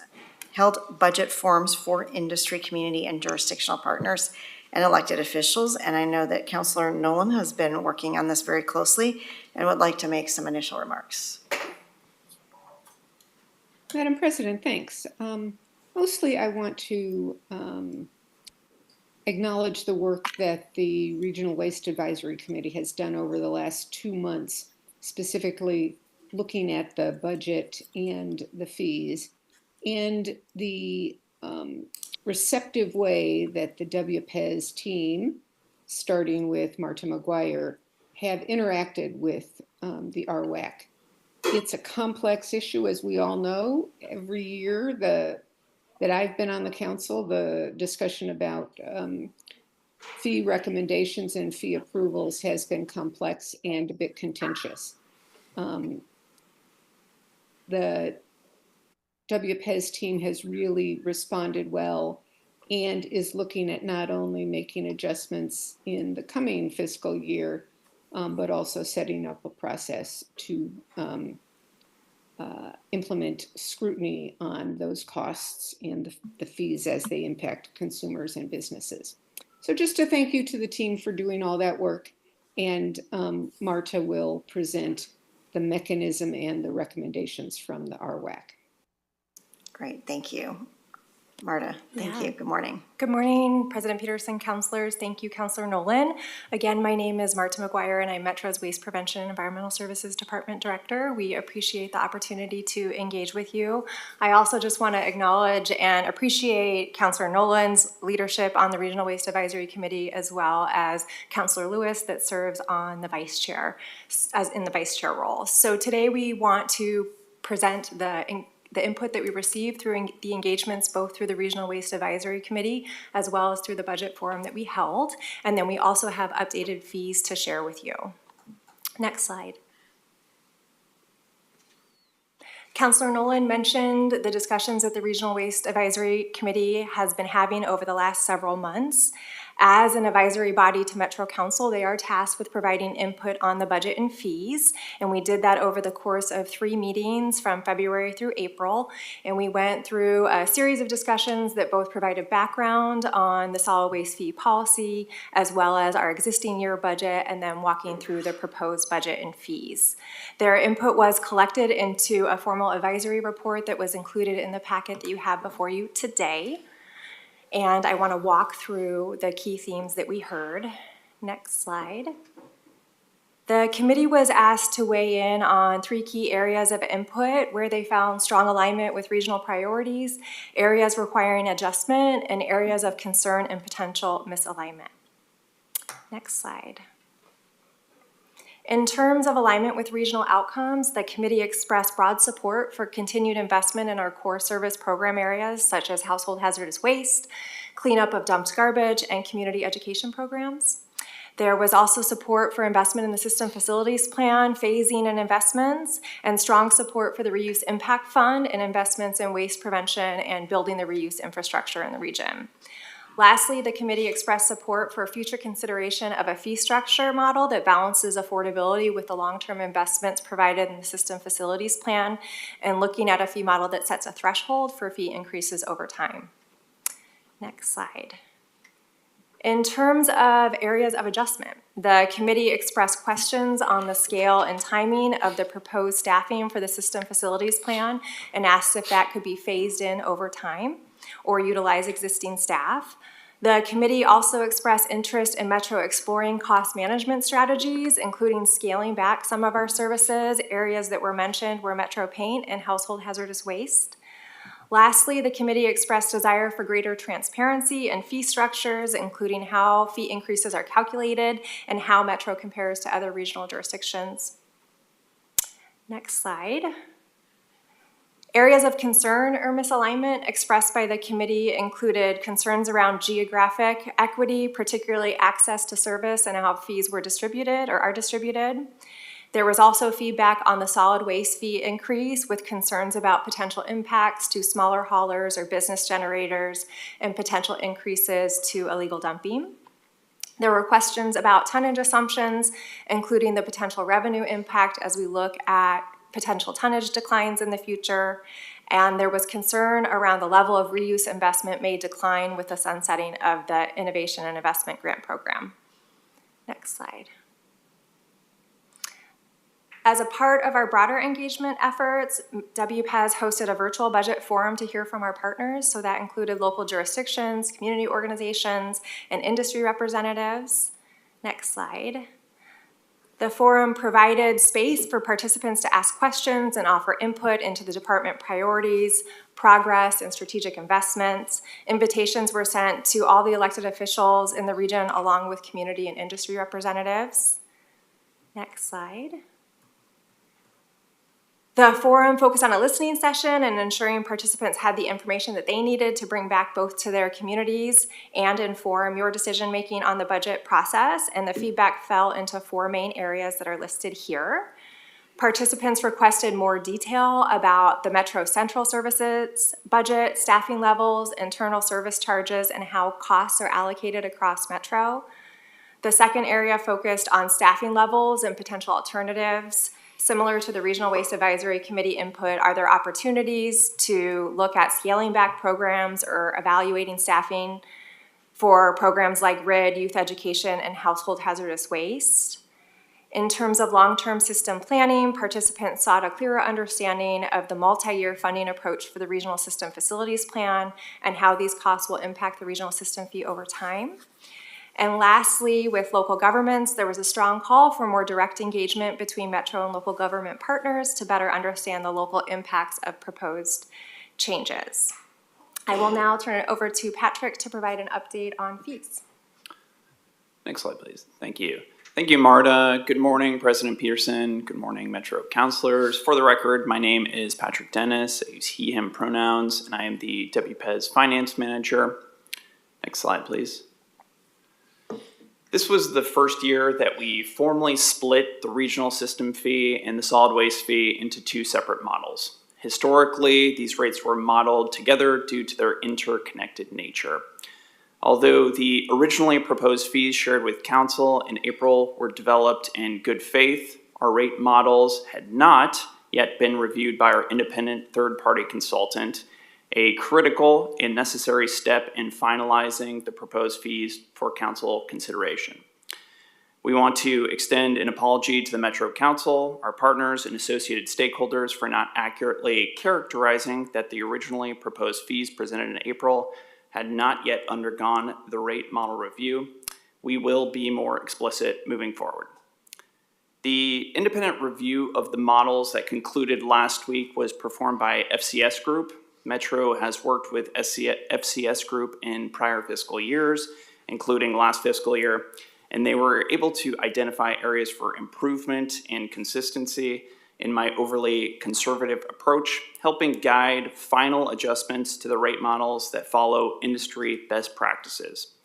for industry, community, and jurisdictional partners and elected officials. And I know that Councilor Nolan has been working on this very closely and would like to make some initial remarks. Madam President, thanks. Mostly I want to acknowledge the work that the Regional Waste Advisory Committee has done over the last 2 months, specifically looking at the budget and the fees, and the receptive way that the WPES team, starting with Marta McGuire, have interacted with the RWAC. It's a complex issue, as we all know. Every year that I've been on the council, the discussion about fee recommendations and fee approvals has been complex and a bit contentious. The WPES team has really responded well and is looking at not only making adjustments in the coming fiscal year, but also setting up a process to implement scrutiny on those costs and the fees as they impact consumers and businesses. So just a thank you to the team for doing all that work, and Marta will present the mechanism and the recommendations from the RWAC. Great, thank you. Marta, thank Yeah. you. Good morning. Good morning, President Peterson, councilors. Thank you, Councilor Nolan. Again, my name is Marta McGuire, and I'm Metro's Waste Prevention and Environmental Services Department Director. We appreciate the opportunity to engage with you. I also just want to acknowledge and appreciate Councilor Nolan's leadership on the Regional Waste Advisory Committee, as well as Councilor Lewis that serves on the vice chair, as in the vice chair role. So today we want to present the input that we received through the engagements, both through the Regional Waste Advisory Committee, as well as through the budget forum that we held. And then we also have updated fees to share with you. Next slide. Councilor Nolan mentioned the discussions that the Regional Waste Advisory Committee has been having over the last several months. As an advisory body to Metro Council, they are tasked with providing input on the budget and fees, and we did that over the course of 3 meetings from February through April, and we went through a series of discussions that both provided background on the solid waste fee policy, as well as our existing year budget, and then walking through the proposed budget and fees. Their input was collected into a formal advisory report that was included in the packet that you have before you today. And I want to walk through the key themes that we heard. Next slide. The committee was asked to weigh in on 3 key areas of input where they found strong alignment with regional priorities, areas requiring adjustment, and areas of concern and potential misalignment. Next slide. In terms of alignment with regional outcomes, the committee expressed broad support for continued investment in our core service program areas such as household hazardous waste, cleanup of dumped garbage, and community education programs. There was also support for investment in the system facilities plan, phasing and investments, and strong support for the Reuse Impact Fund and investments in waste prevention and building the reuse infrastructure in the region. Lastly, the committee expressed support for future consideration of a fee structure model that balances affordability with the long-term investments provided in the system facilities plan, and looking at a fee model that sets a threshold for fee increases over time. Next slide. In terms of areas of adjustment, the committee expressed questions on the scale and timing of the proposed staffing for the system facilities plan and asked if that could be phased in over time or utilize existing staff. The committee also expressed interest in Metro exploring cost management strategies, including scaling back some of our services. Areas that were mentioned were Metro Paint and household hazardous waste. Lastly, the committee expressed desire for greater transparency in fee structures, including how fee increases are calculated and how Metro compares to other regional jurisdictions. Next slide. Areas of concern or misalignment expressed by the committee included concerns around geographic equity, particularly access to service and how fees were distributed or are distributed. There was also feedback on the solid waste fee increase with concerns about potential impacts to smaller haulers or business generators and potential increases to illegal dumping. There were questions about tonnage assumptions, including the potential revenue impact as we look at potential tonnage declines in the future. And there was concern around the level of reuse investment may decline with the sunsetting of the Innovation and Investment Grant Program. Next slide. As a part of our broader engagement efforts, WPEZ hosted a virtual budget forum to hear from our partners. So that included local jurisdictions, community organizations, and industry representatives. Next slide. The forum provided space for participants to ask questions and offer input into the department priorities, progress, and strategic investments. Invitations were sent to all the elected officials in the region along with community and industry representatives. Next slide. The forum focused on a listening session and ensuring participants had the information that they needed to bring back both to their communities and inform your decision-making on the budget process, and the feedback fell into 4 main areas that are listed here. Participants requested more detail about the Metro Central Services budget, staffing levels, internal service charges, and how costs are allocated across Metro. The second area focused on staffing levels and potential alternatives. Similar to the Regional Waste Advisory Committee input, are there opportunities to look at scaling back programs or evaluating staffing for programs like RID, youth education, and household hazardous waste? In terms of long-term system planning, participants sought a clearer understanding of the multi-year funding approach for the Regional System Facilities Plan and how these costs will impact the regional system fee over time. And lastly, with local governments, there was a strong call for more direct engagement between Metro and local government partners to better understand the local impacts of proposed changes. I will now turn it over to Patrick to provide an update on fees. Next slide, please. Thank you. Thank you, Marta. Good morning, President Peterson. Good morning, Metro councilors. For the record, my name is Patrick Dennis. I use he, him pronouns, and I am the WPEZ Finance Manager. Next slide, please. This was the first year that we formally split the regional system fee and the solid waste fee into 2 separate models. Historically, these rates were modeled together due to their interconnected nature. Although the originally proposed fees shared with Council in April were developed in good faith, our rate models had not yet been reviewed by our independent third-party consultant, a critical and necessary step in finalizing the proposed fees for Council consideration. We want to extend an apology to the Metro Council, our partners, and associated stakeholders for not accurately characterizing that the originally proposed fees presented in April had not yet undergone the rate model review. We will be more explicit moving forward. The independent review of the models that concluded last week was performed by FCS Group. Metro has worked with FCS Group in prior fiscal years, including last fiscal year, and they were able to identify areas for improvement and consistency in my overly conservative approach, helping guide final adjustments to the rate models that follow industry best practices.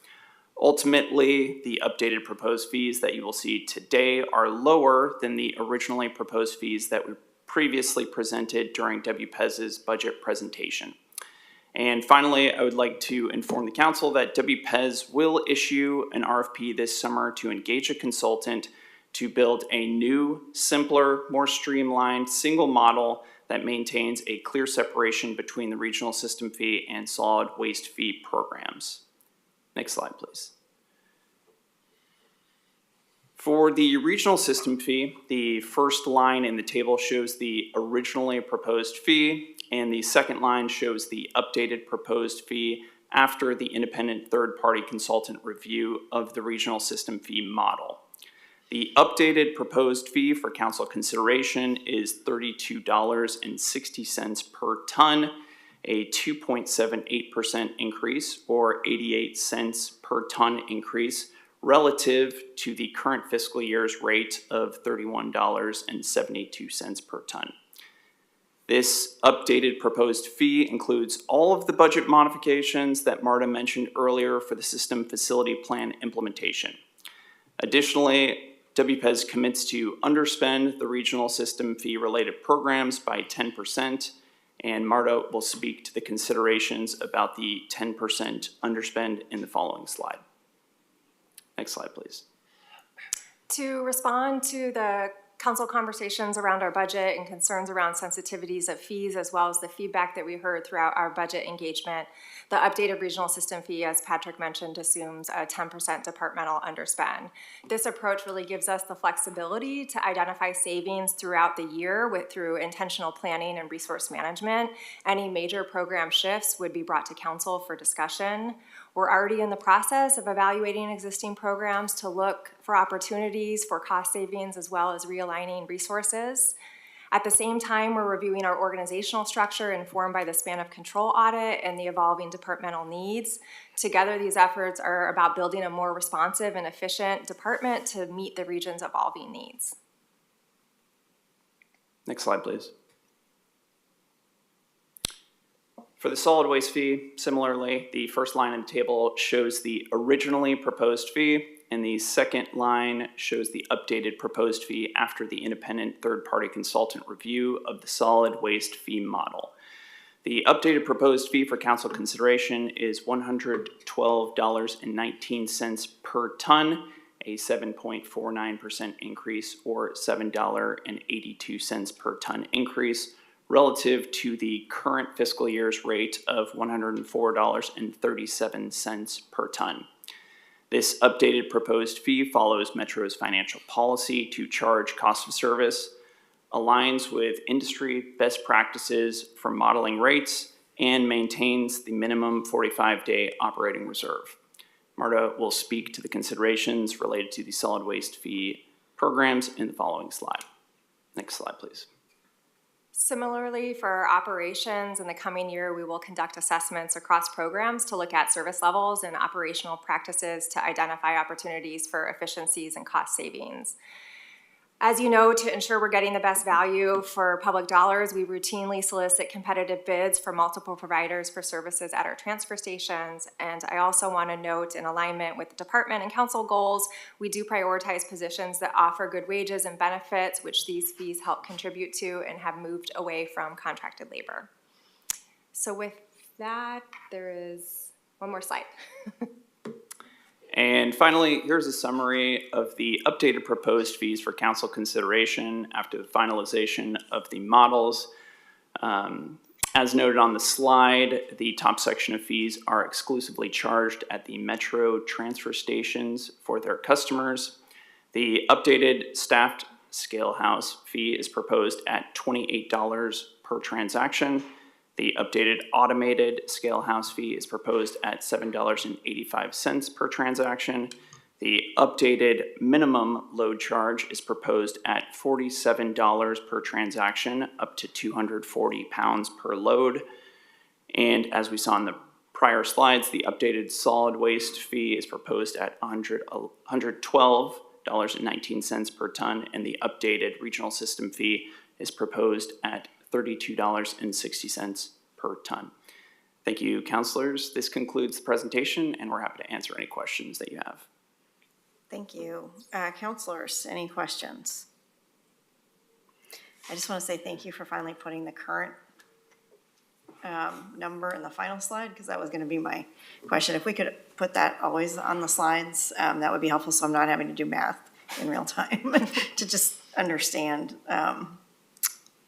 Ultimately, the updated proposed fees that you will see today are lower than the originally proposed fees that we previously presented during WPEZ's budget presentation. And finally, I would like to inform the Council that WPEZ will issue an RFP this summer to engage a consultant to build a new, simpler, more streamlined single model that maintains a clear separation between the regional system fee and solid waste fee programs. Next slide, please. For the regional system fee, the first line in the table shows the originally proposed fee, and the second line shows the updated proposed fee after the independent third-party consultant review of the regional system fee model. The updated proposed fee for Council consideration is $32.60 per ton, a 2.78% increase, or 88 cents per ton increase, relative to the current fiscal year's rate of $31.72 per ton. This updated proposed fee includes all of the budget modifications that Marta mentioned earlier for the system facility plan implementation. Additionally, WPES commits to underspend the regional system fee-related programs by 10%, and Marta will speak to the considerations about the 10% underspend in the following slide. Next slide, please. To respond to the council conversations around our budget and concerns around sensitivities of fees, as well as the feedback that we heard throughout our budget engagement, the updated regional system fee, as Patrick mentioned, assumes a 10% departmental underspend. This approach really gives us the flexibility to identify savings throughout the year through intentional planning and resource management. Any major program shifts would be brought to council for discussion. We're already in the process of evaluating existing programs to look for opportunities for cost savings as well as realigning resources. At the same time, we're reviewing our organizational structure informed by the span of control audit and the evolving departmental needs. Together, these efforts are about building a more responsive and efficient department to meet the region's evolving needs. Next slide, please. For the solid waste fee, similarly, the first line in the table shows the originally proposed fee, and the second line shows the updated proposed fee after the independent third-party consultant review of the solid waste fee model. The updated proposed fee for council consideration is $112.19 per ton, a 7.49% increase, or $7.82 per ton increase, relative to the current fiscal year's rate of $104.37 per ton. This updated proposed fee follows Metro's financial policy to charge cost of service, aligns with industry best practices for modeling rates, and maintains the minimum 45-day operating reserve. Marta will speak to the considerations related to the solid waste fee programs in the following slide. Next slide, please. Similarly, for our operations in the coming year, we will conduct assessments across programs to look at service levels and operational practices to identify opportunities for efficiencies and cost savings. As you know, to ensure we're getting the best value for public dollars, we routinely solicit competitive bids for multiple providers for services at our transfer stations. And I also want to note, in alignment with the department and council goals, we do prioritize positions that offer good wages and benefits, which these fees help contribute to, and have moved away from contracted labor. So with that, there is one more slide. And finally, here's a summary of the updated proposed fees for council consideration after the finalization of the models. As noted on the slide, the top section of fees are exclusively charged at the Metro transfer stations for their customers. The updated staffed scale house fee is proposed at $28 per transaction. The updated automated scale house fee is proposed at $7.85 per transaction. The updated minimum load charge is proposed at $47 per transaction, up to 240 pounds per load. And as we saw in the prior slides, the updated solid waste fee is proposed at $112.19 per ton, and the updated regional system fee is proposed at $32.60 per ton. Thank you, councilors. This concludes the presentation, and we're happy to answer any questions that you have. Thank you. Councilors, any questions? I just want to say thank you for finally putting the current number in the final slide, because that was going to be my question. If we could put that always on the slides, that would be helpful, so I'm not having to do math in real time to just understand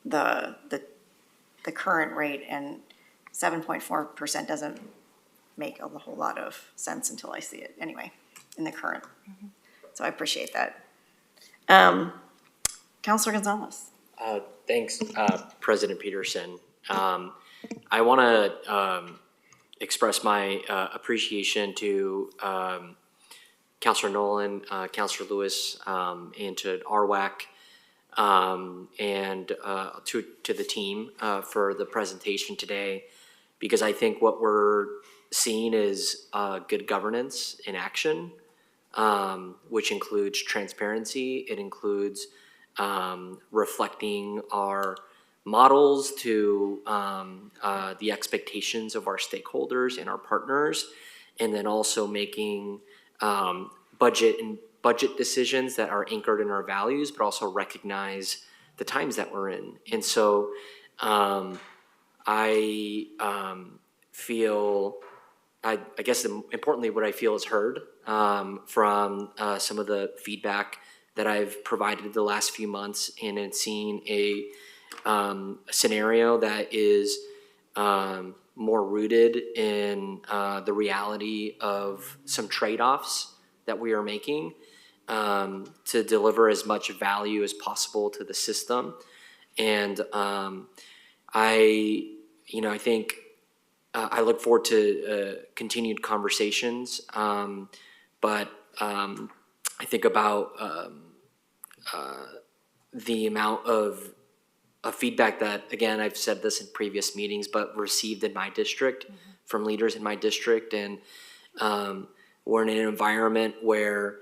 the current rate. And 7.4% doesn't make a whole lot of sense until I see it anyway in the current. So I appreciate that. Councilor Gonzalez. Thanks, President Peterson. I want to express my appreciation to Councilor Nolan, Councilor Lewis, and to RWAC, and to the team for the presentation today, because I think what we're seeing is good governance in action, which includes transparency. It includes reflecting our models to the expectations of our stakeholders and our partners, and then also making budget and budget decisions that are anchored in our values, but also recognize the times that we're in. And so I feel, I guess importantly, what I feel is heard from some of the feedback that I've provided the last few months, and in seeing a scenario that is more rooted in the reality of some trade-offs that we are making to deliver as much value as possible to the system. And I think I look forward to continued conversations, but I think about the amount of feedback that, again, I've said this in previous meetings, but received in my district from leaders in my district. And we're in an environment where,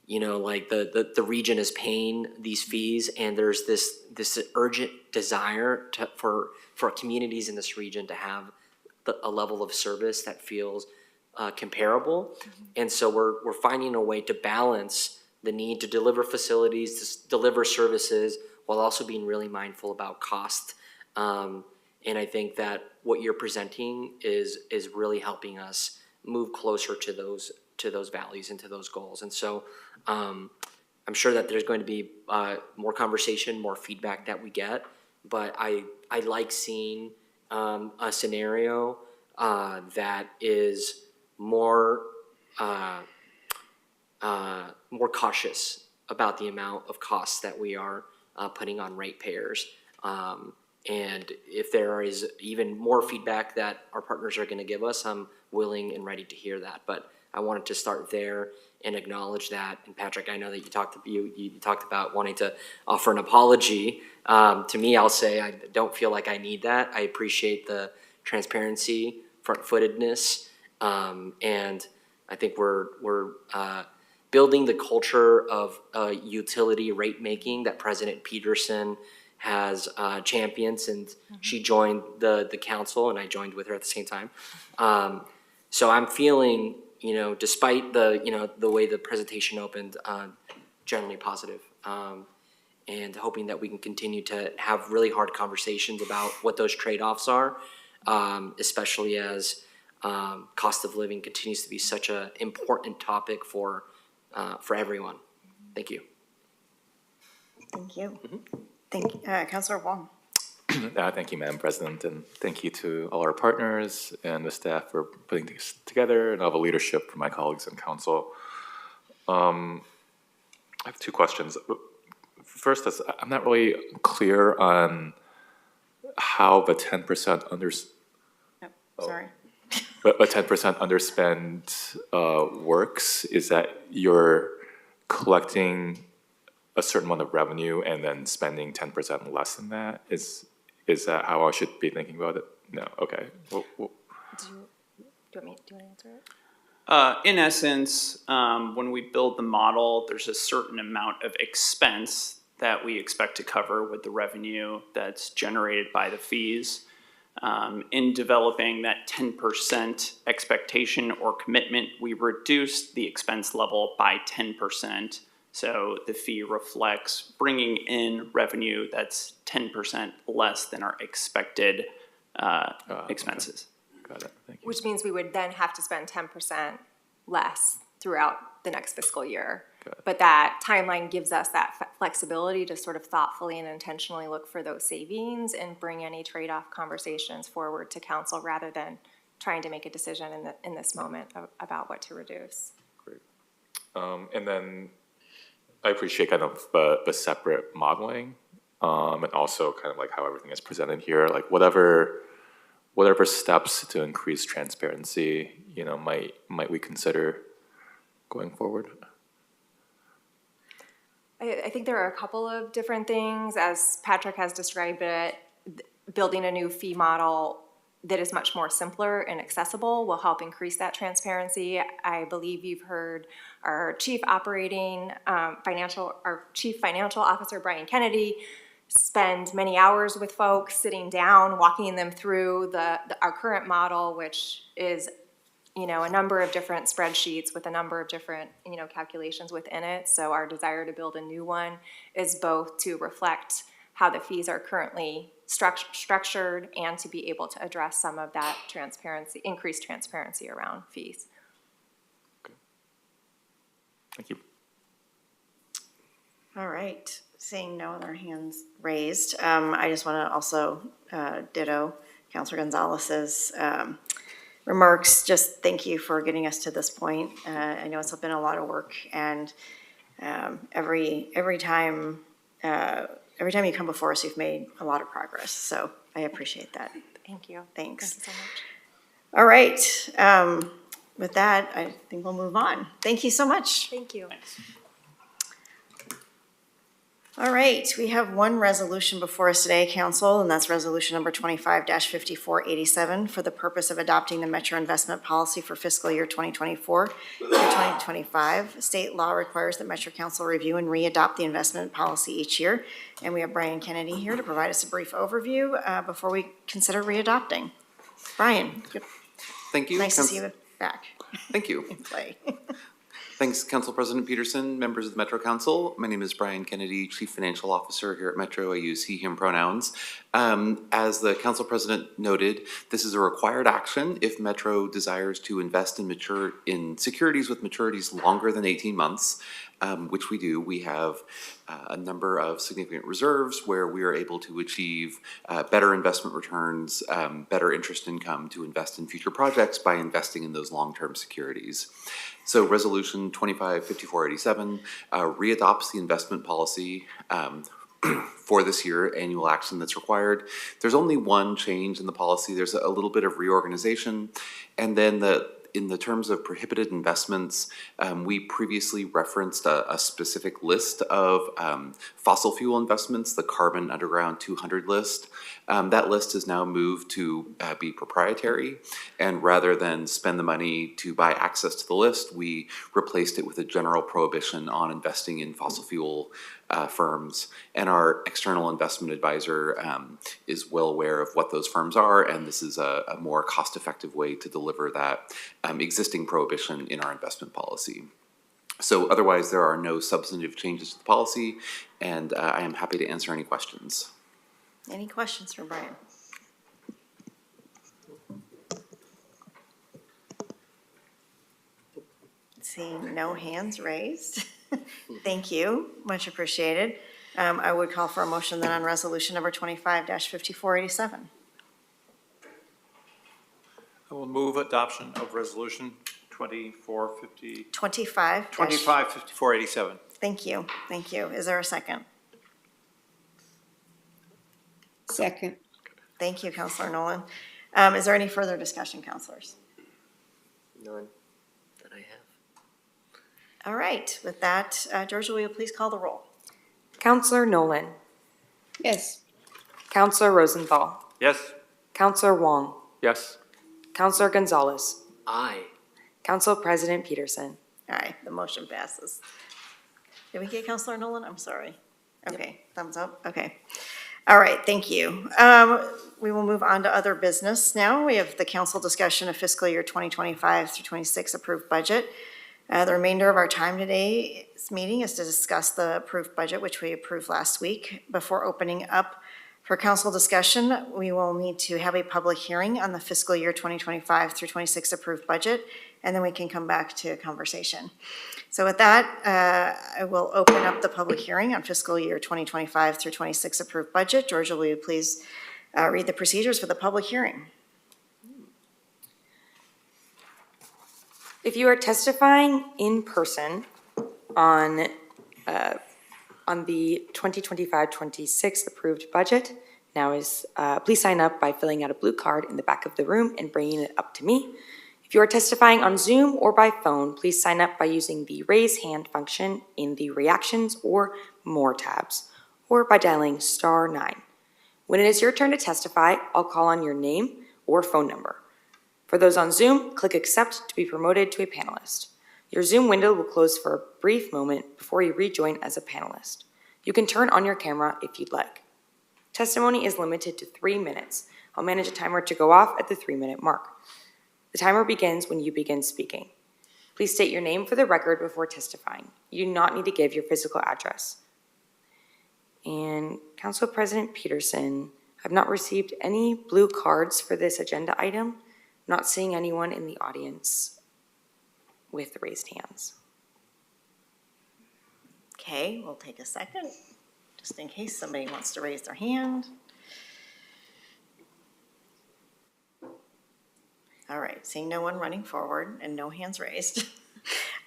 like the region is paying these fees, and there's this urgent desire for communities in this region to have a level of service that feels comparable. And so we're finding a way to balance the need to deliver facilities, to deliver services, while also being really mindful about cost. And I think that what you're presenting is really helping us move closer to those values and to those goals. And so I'm sure that there's going to be more conversation, more feedback that we get, but I like seeing a scenario that is more cautious about the amount of costs that we are putting on ratepayers. And if there is even more feedback that our partners are going to give us, I'm willing and ready to hear that. But I wanted to start there and acknowledge that. And Patrick, I know that you talked about wanting to offer an apology. To me, I'll say I don't feel like I need that. I appreciate the transparency, front-footedness, and I think we're building the culture of utility rate making that President Peterson has championed, and she joined the council, and I joined with her at the same time. So I'm feeling, despite the way the presentation opened, generally positive, and hoping that we can continue to have really hard conversations about what those trade-offs are, especially as cost of living continues to be such an important topic for everyone. Thank you. Thank you. Thank you. Councilor Wong. Thank you, Madam President, and thank you to all our partners and the staff for putting this together, and all the leadership from my colleagues in council. I have two questions. First, I'm not really clear on how the 10% Sorry. But a 10% underspend works. Is that you're collecting a certain amount of revenue and then spending 10% less than that? Is that how I should be thinking about it? No. Okay. Do you want to answer it? In essence, when we build the model, there's a certain amount of expense that we expect to cover with the revenue that's generated by the fees. In developing that 10% expectation or commitment, we reduced the expense level by 10%. So the fee reflects bringing in revenue that's 10% less than our expected expenses. Okay. Got it. Thank you. Which means we would then have to spend 10% less throughout the next fiscal year. But that timeline gives us that flexibility to sort of thoughtfully and intentionally look for those savings and bring any trade-off conversations forward to council rather than trying to make a decision in this moment about what to reduce. Great. And then I appreciate kind of the separate modeling, and also kind of like how everything is presented here. Like whatever steps to increase transparency, might we consider going forward? I think there are a couple of different things, as Patrick has described it. Building a new fee model that is much more simpler and accessible will help increase that transparency. I believe you've heard our Chief Financial Officer, Brian Kennedy, spend many hours with folks, sitting down, walking them through our current model, which is a number of different spreadsheets with a number of different, calculations within it. So our desire to build a new one is both to reflect how the fees are currently structured and to be able to address some of that transparency, increased transparency around fees. Thank you. All right, seeing no other hands raised, I just want to also ditto Counselor Gonzalez's remarks. Just thank you for getting us to this point. I know it's been a lot of work, and every time you come before us, you've made a lot of progress. So I appreciate that. Thank you. Thanks. Thank you so much. All right. With that, I think we'll move on. Thank you so much. Thank you. All right, we have one resolution before us today, council, and that's resolution number 25-5487 for the purpose of adopting the Metro investment policy for fiscal year 2024 to 2025. State law requires that Metro Council review and re-adopt the investment policy each year. And we have Brian Kennedy here to provide us a brief overview before we consider re-adopting. Brian. Thank you. Nice to see you back. Thank you. In play. Thanks, Council President Peterson, members of the Metro Council. My name is Brian Kennedy, Chief Financial Officer here at Metro. I use he, him pronouns. As the Council President noted, this is a required action if Metro desires to invest in securities with maturities longer than 18 months, which we do. We have a number of significant reserves where we are able to achieve better investment returns, better interest income to invest in future projects by investing in those long-term securities. So Resolution 25-5487 readopts the investment policy for this year, annual action that's required. There's only one change in the policy. There's a little bit of reorganization. And then in the terms of prohibited investments, we previously referenced a specific list of fossil fuel investments, the Carbon Underground 200 list. That list is now moved to be proprietary, and rather than spend the money to buy access to the list, we replaced it with a general prohibition on investing in fossil fuel firms. And our external investment advisor is well aware of what those firms are, and this is a more cost-effective way to deliver that existing prohibition in our investment policy. So otherwise, there are no substantive changes to the policy, and I am happy to answer any questions. Any questions for Brian? Seeing no hands raised. Thank you, much appreciated. I would call for a motion then on resolution number 25-5487. I will move adoption of resolution 25. 25-5487. Thank you, thank you. Is there a second? Second. Thank you, Counselor Nolan. Is there any further discussion, counselors? None that I have. All right, with that, Georgia, will you please call the roll? Counselor Nolan. Yes. Counselor Rosenthal. Yes. Counselor Wong. Yes. Counselor Gonzalez. Aye. Council President Peterson. Aye, the motion passes. Did we get Counselor Nolan? I'm sorry. Okay, thumbs up, okay. All right, thank you. We will move on to other business now. We have the council discussion of fiscal year 2025 through 26 approved budget. The remainder of our time today's meeting is to discuss the approved budget, which we approved last week. Before opening up for council discussion, we will need to have a public hearing on the fiscal year 2025 through 26 approved budget, and then we can come back to a conversation. So with that, I will open up the public hearing on fiscal year 2025 through 26 approved budget. Georgia, will you please read the procedures for the public hearing? If you are testifying in person on the 2025-26 approved budget, please sign up by filling out a blue card in the back of the room and bringing it up to me. If you are testifying on Zoom or by phone, please sign up by using the raise hand function in the reactions or more tabs, or by dialing *9. When it is your turn to testify, I'll call on your name or phone number. For those on Zoom, click accept to be promoted to a panelist. Your Zoom window will close for a brief moment before you rejoin as a panelist. You can turn on your camera if you'd like. Testimony is limited to 3 minutes. I'll manage a timer to go off at the 3-minute mark. The timer begins when you begin speaking. Please state your name for the record before testifying. You do not need to give your physical address. And Council President Peterson, I've not received any blue cards for this agenda item. I'm not seeing anyone in the audience with raised hands. Okay, we'll take a second, just in case somebody wants to raise their hand. All right, seeing no one running forward and no hands raised,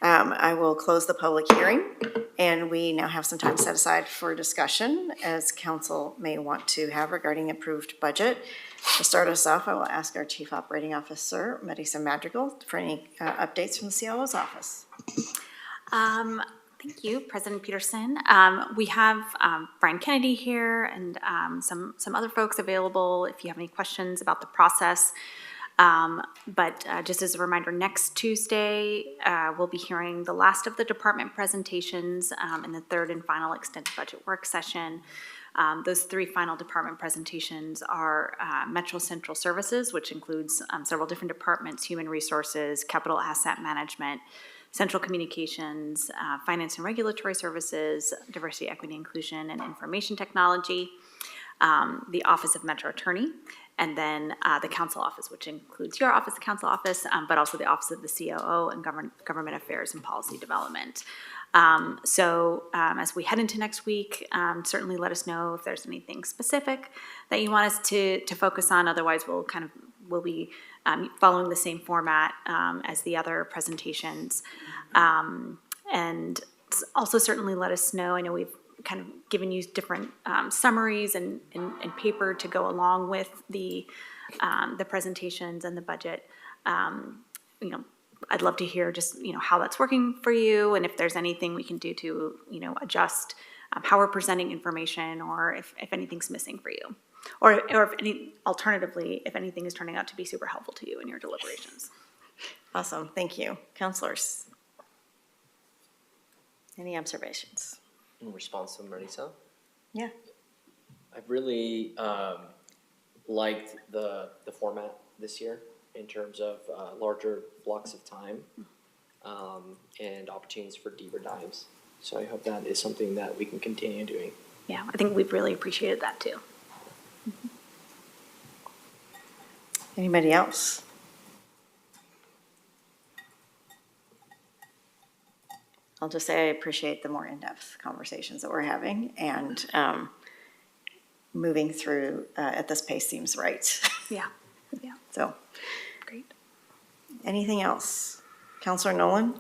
I will close the public hearing, and we now have some time set aside for discussion, as council may want to have regarding approved budget. To start us off, I will ask our Chief Operating Officer, Marisa Madrigal, for any updates from the COO's office. Thank you, President Peterson. We have Brian Kennedy here and some other folks available if you have any questions about the process. But just as a reminder, next Tuesday, we'll be hearing the last of the department presentations in the third and final extended budget work session. Those three final department presentations are Metro Central Services, which includes several different departments: Human Resources, Capital Asset Management, Central Communications, Finance and Regulatory Services, Diversity, Equity, Inclusion, and Information Technology, the Office of Metro Attorney, and then the Council Office, which includes your office, the Council Office, but also the Office of the COO and Government Affairs and Policy Development. As we head into next week, certainly let us know if there's anything specific that you want us to focus on. Otherwise, we'll be following the same format as the other presentations. And also certainly let us know, I know we've kind of given you different summaries and paper to go along with the presentations and the budget. I'd love to hear just, how that's working for you, and if there's anything we can do to, adjust how we're presenting information, or if anything's missing for you. Or alternatively, if anything is turning out to be super helpful to you in your deliberations. Awesome, thank you. Counselors, any observations? In response to Marisa? Yeah. I've really liked the format this year in terms of larger blocks of time and opportunities for deeper dives. So I hope that is something that we can continue doing. Yeah, I think we've really appreciated that too. Anybody else? I'll just say I appreciate the more in-depth conversations that we're having, and moving through at this pace seems right. Yeah. So, great. Anything else? Counselor Nolan?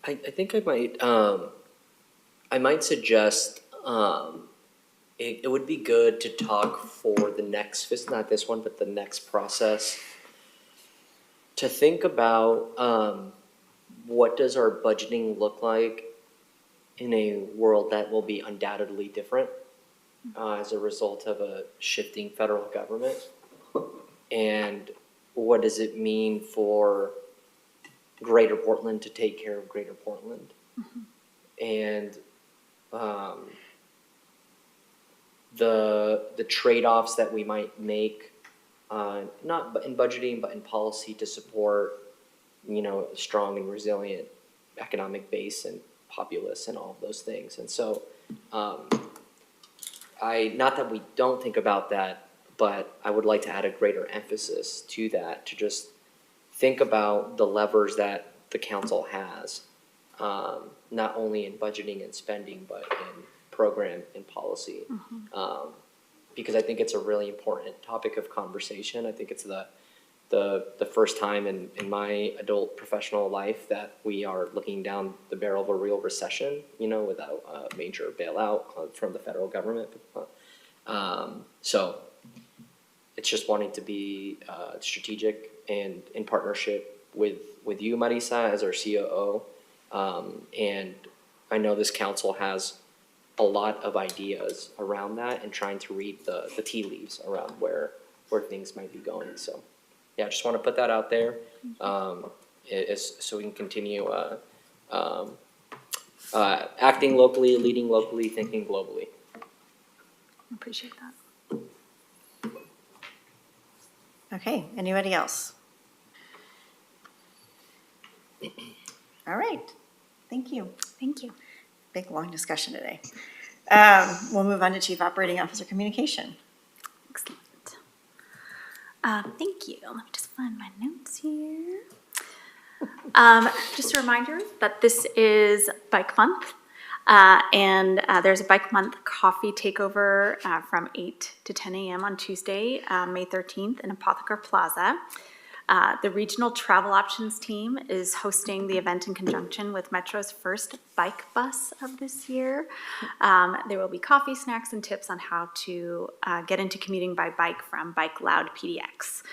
I think I might suggest it would be good to talk for the next, not this one, but the next process, to think about what does our budgeting look like in a world that will be undoubtedly different as a result of a shifting federal government, and what does it mean for Greater Portland to take care of Greater Portland, and the trade-offs that we might make, not in budgeting but in policy, to support a strong and resilient economic base and populace and all of those things. And so not that we don't think about that, but I would like to add a greater emphasis to that, to just think about the levers that the council has, not only in budgeting and spending, but in program and policy. Because I think it's a really important topic of conversation. I think it's the first time in my adult professional life that we are looking down the barrel of a real recession, without a major bailout from the federal government. So it's just wanting to be strategic and in partnership with you, Marisa, as our COO. And I know this council has a lot of ideas around that, and trying to read the tea leaves around where things might be going. So yeah, I just want to put that out there, so we can continue acting locally, leading locally, thinking globally. Appreciate that. Okay, anybody else? All right, thank you. Thank you. Big, long discussion today. We'll move on to Chief Operating Officer Communication. Excellent. Thank you. Let me just find my notes here. Just a reminder that this is Bike Month, and there's a Bike Month coffee takeover from 8 to 10 a.m. on Tuesday, May 13th in Apotheker Plaza. The Regional Travel Options team is hosting the event in conjunction with Metro's first bike bus of this year. There will be coffee, snacks, and tips on how to get into commuting by bike from Bike Loud PDX.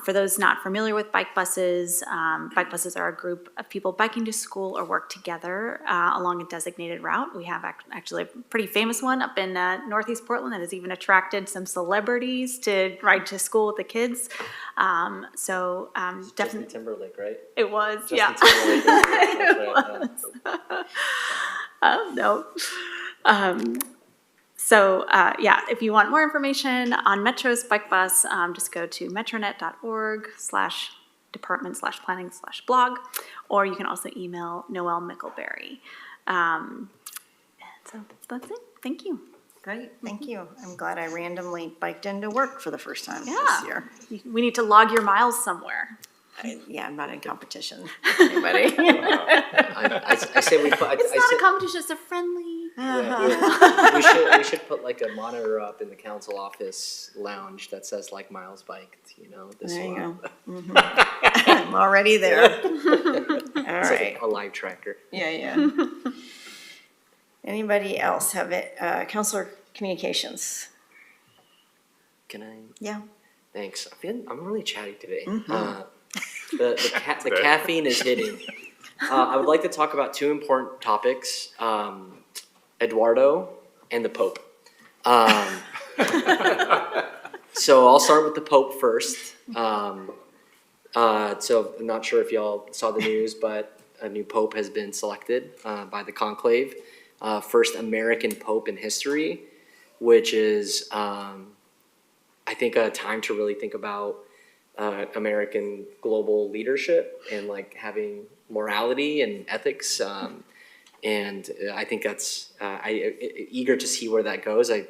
For those not familiar with bike buses are a group of people biking to school or work together along a designated route. We have actually a pretty famous one up in Northeast Portland that has even attracted some celebrities to ride to school with the kids. Definitely. Justin Timberlake, right? It was, Justin yeah. Timberlake. That's right, No. If you want more information on Metro's bike bus, just go to metronet.org/department/planning/blog, or you can also email Noelle Mickleberry. So that's it. Thank you. Great, thank you. I'm glad I randomly biked into work for the first time this Yeah. year. We need to log your miles somewhere. I'm not in competition with anybody. I say we put. It's not a competition, it's a friendly. We should put like a monitor up in the council office lounge that says like miles biked. You know, this There you one. go. I'm already there. All It's right. like a live tracker. Yeah. Anybody else have it? Counselor Communications? Can I? Yeah. Thanks. I'm really chatty today. Mhm. The caffeine is hitting. I would like to talk about two important topics: Eduardo and the Pope. So I'll start with the Pope first. So I'm not sure if y'all saw the news, but a new Pope has been selected by the conclave, first American Pope in history, which is, I think, a time to really think about American global leadership and like having morality and ethics. And I think that's eager to see where that goes. I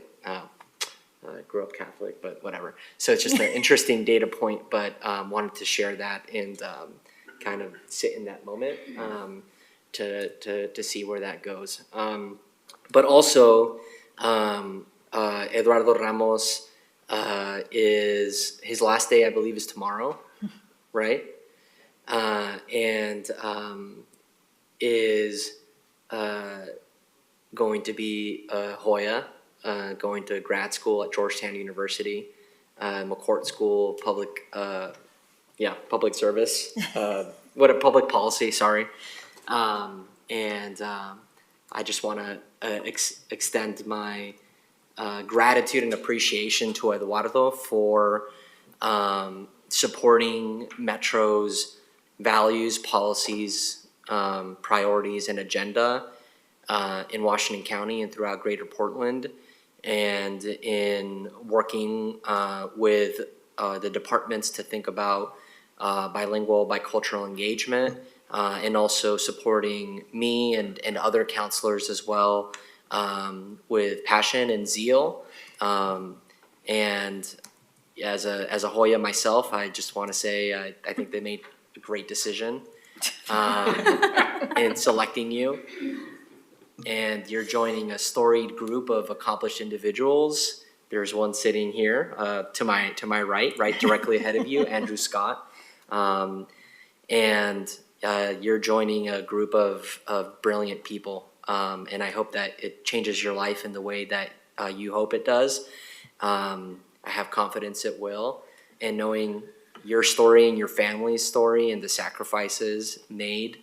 grew up Catholic, but whatever. So it's just an interesting data point, but wanted to share that and kind of sit in that moment to see where that goes. But also, Eduardo Ramos is his last day, I believe, is tomorrow, right? And is going to be Hoya, going to grad school at Georgetown University, McCourt School, public service, public policy, sorry. I just want to extend my gratitude and appreciation to Eduardo for supporting Metro's values, policies, priorities, and agenda in Washington County and throughout Greater Portland, and in working with the departments to think about bilingual, bicultural engagement, and also supporting me and other counselors as well with passion and zeal. And as a Hoya myself, I just want to say I think they made a great decision in selecting you. And you're joining a storied group of accomplished individuals. There's one sitting here to my right directly ahead of you, Andrew Scott. And you're joining a group of brilliant people. And I hope that it changes your life in the way that you hope it does. I have confidence it will. And knowing your story and your family's story and the sacrifices made,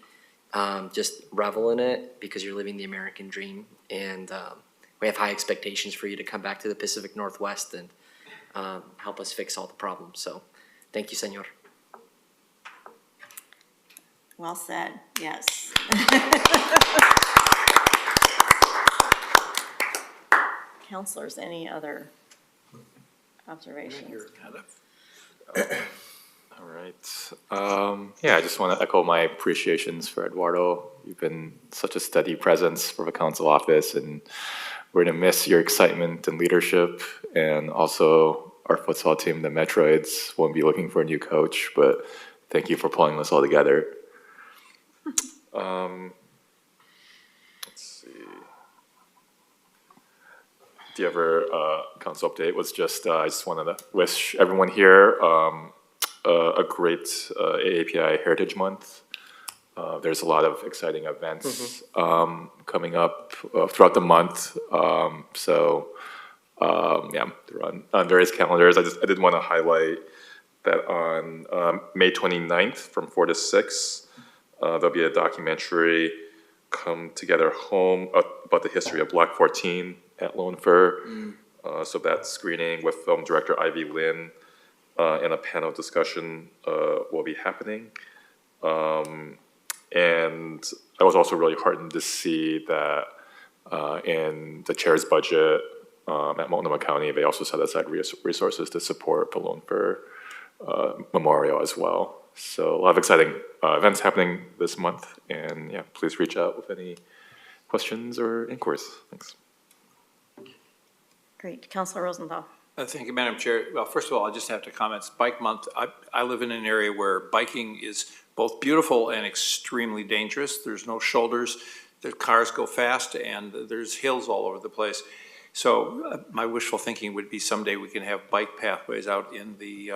just revel in it because you're living the American dream. And we have high expectations for you to come back to the Pacific Northwest and help us fix all the problems. So thank you, Senor. Well said, yes. Counselors, any other observations? All right. Yeah, I just want to echo my appreciations for Eduardo. You've been such a steady presence for the council office, and we're going to miss your excitement and leadership. And also, our futsal team, the Metroids, won't be looking for a new coach, but thank you for pulling this all together. Let's see. The other council update was just, I just wanted to wish everyone here a great AAPI Heritage Month. There's a lot of exciting events coming up throughout the month. Yeah, they're on various calendars. I did want to highlight that on May 29th from 4 to 6, there'll be a documentary, Come Together Home, about the history of Block 14 at Lone Fir. So that screening with film director Ivy Lynn and a panel discussion will be happening. And I was also really heartened to see that in the chair's budget at Multnomah County, they also set aside resources to support the Lone Fir Memorial as well. So a lot of exciting events happening this month, and yeah, please reach out with any questions or inquiries. Thanks. Great. Councilor Rosenthal. Thank you, Madam Chair. Well, first of all, I just have to comment, it's Bike Month. I live in an area where biking is both beautiful and extremely dangerous. There's no shoulders, the cars go fast, and there's hills all over the place. So my wishful thinking would be someday we can have bike pathways out in the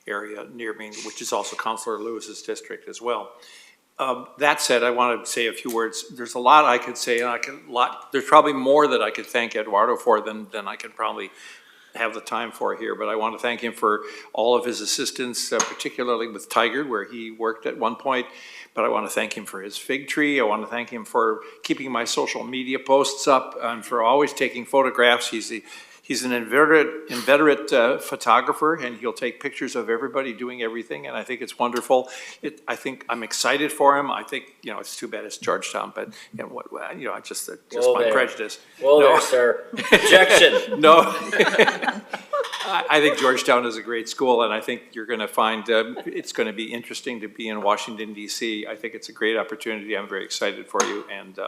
area near me, which is also Councilor Lewis's district as well. That said, I want to say a few words. There's a lot I could say, and there's probably more that I could thank Eduardo for than I can probably have the time for here, but I want to thank him for all of his assistance, particularly with Tiger, where he worked at one point. But I want to thank him for his fig tree. I want to thank him for keeping my social media posts up and for always taking photographs. He's an inveterate photographer, and he'll take pictures of everybody doing everything, and I think it's wonderful. I think I'm excited for him. I think, it's too bad it's Georgetown, but just my prejudice. Well, no. There, sir. Objection. No. I think Georgetown is a great school, and I think you're going to find it's going to be interesting to be in Washington, D.C. I think it's a great opportunity. I'm very excited for you, and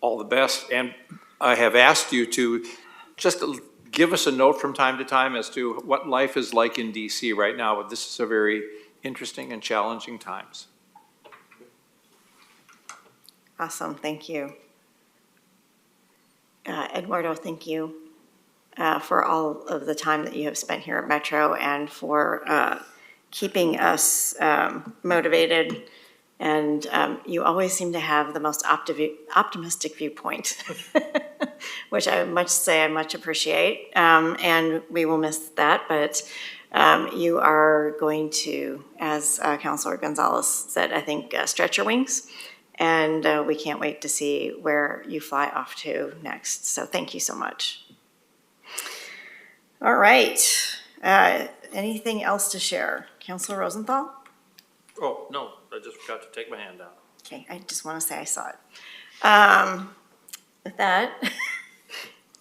all the best. And I have asked you to just give us a note from time to time as to what life is like in DC right now. This is a very interesting and challenging times. Awesome, thank you. Eduardo, thank you for all of the time that you have spent here at Metro and for keeping us motivated. And you always seem to have the most optimistic viewpoint, which I must say I much appreciate. And we will miss that, but you are going to, as Councilor Gonzalez said, I think stretch your wings. And we can't wait to see where you fly off to next. So thank you so much. All right. Anything else to share? Councilor Rosenthal? Oh, no, I just forgot to take my hand down. Okay, I just want to say I saw it. With that,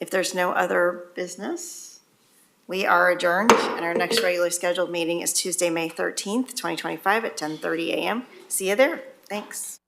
if there's no other business, we are adjourned, and our next regularly scheduled meeting is Tuesday, May 13th, 2025 at 10:30 a.m. See you there. Thanks.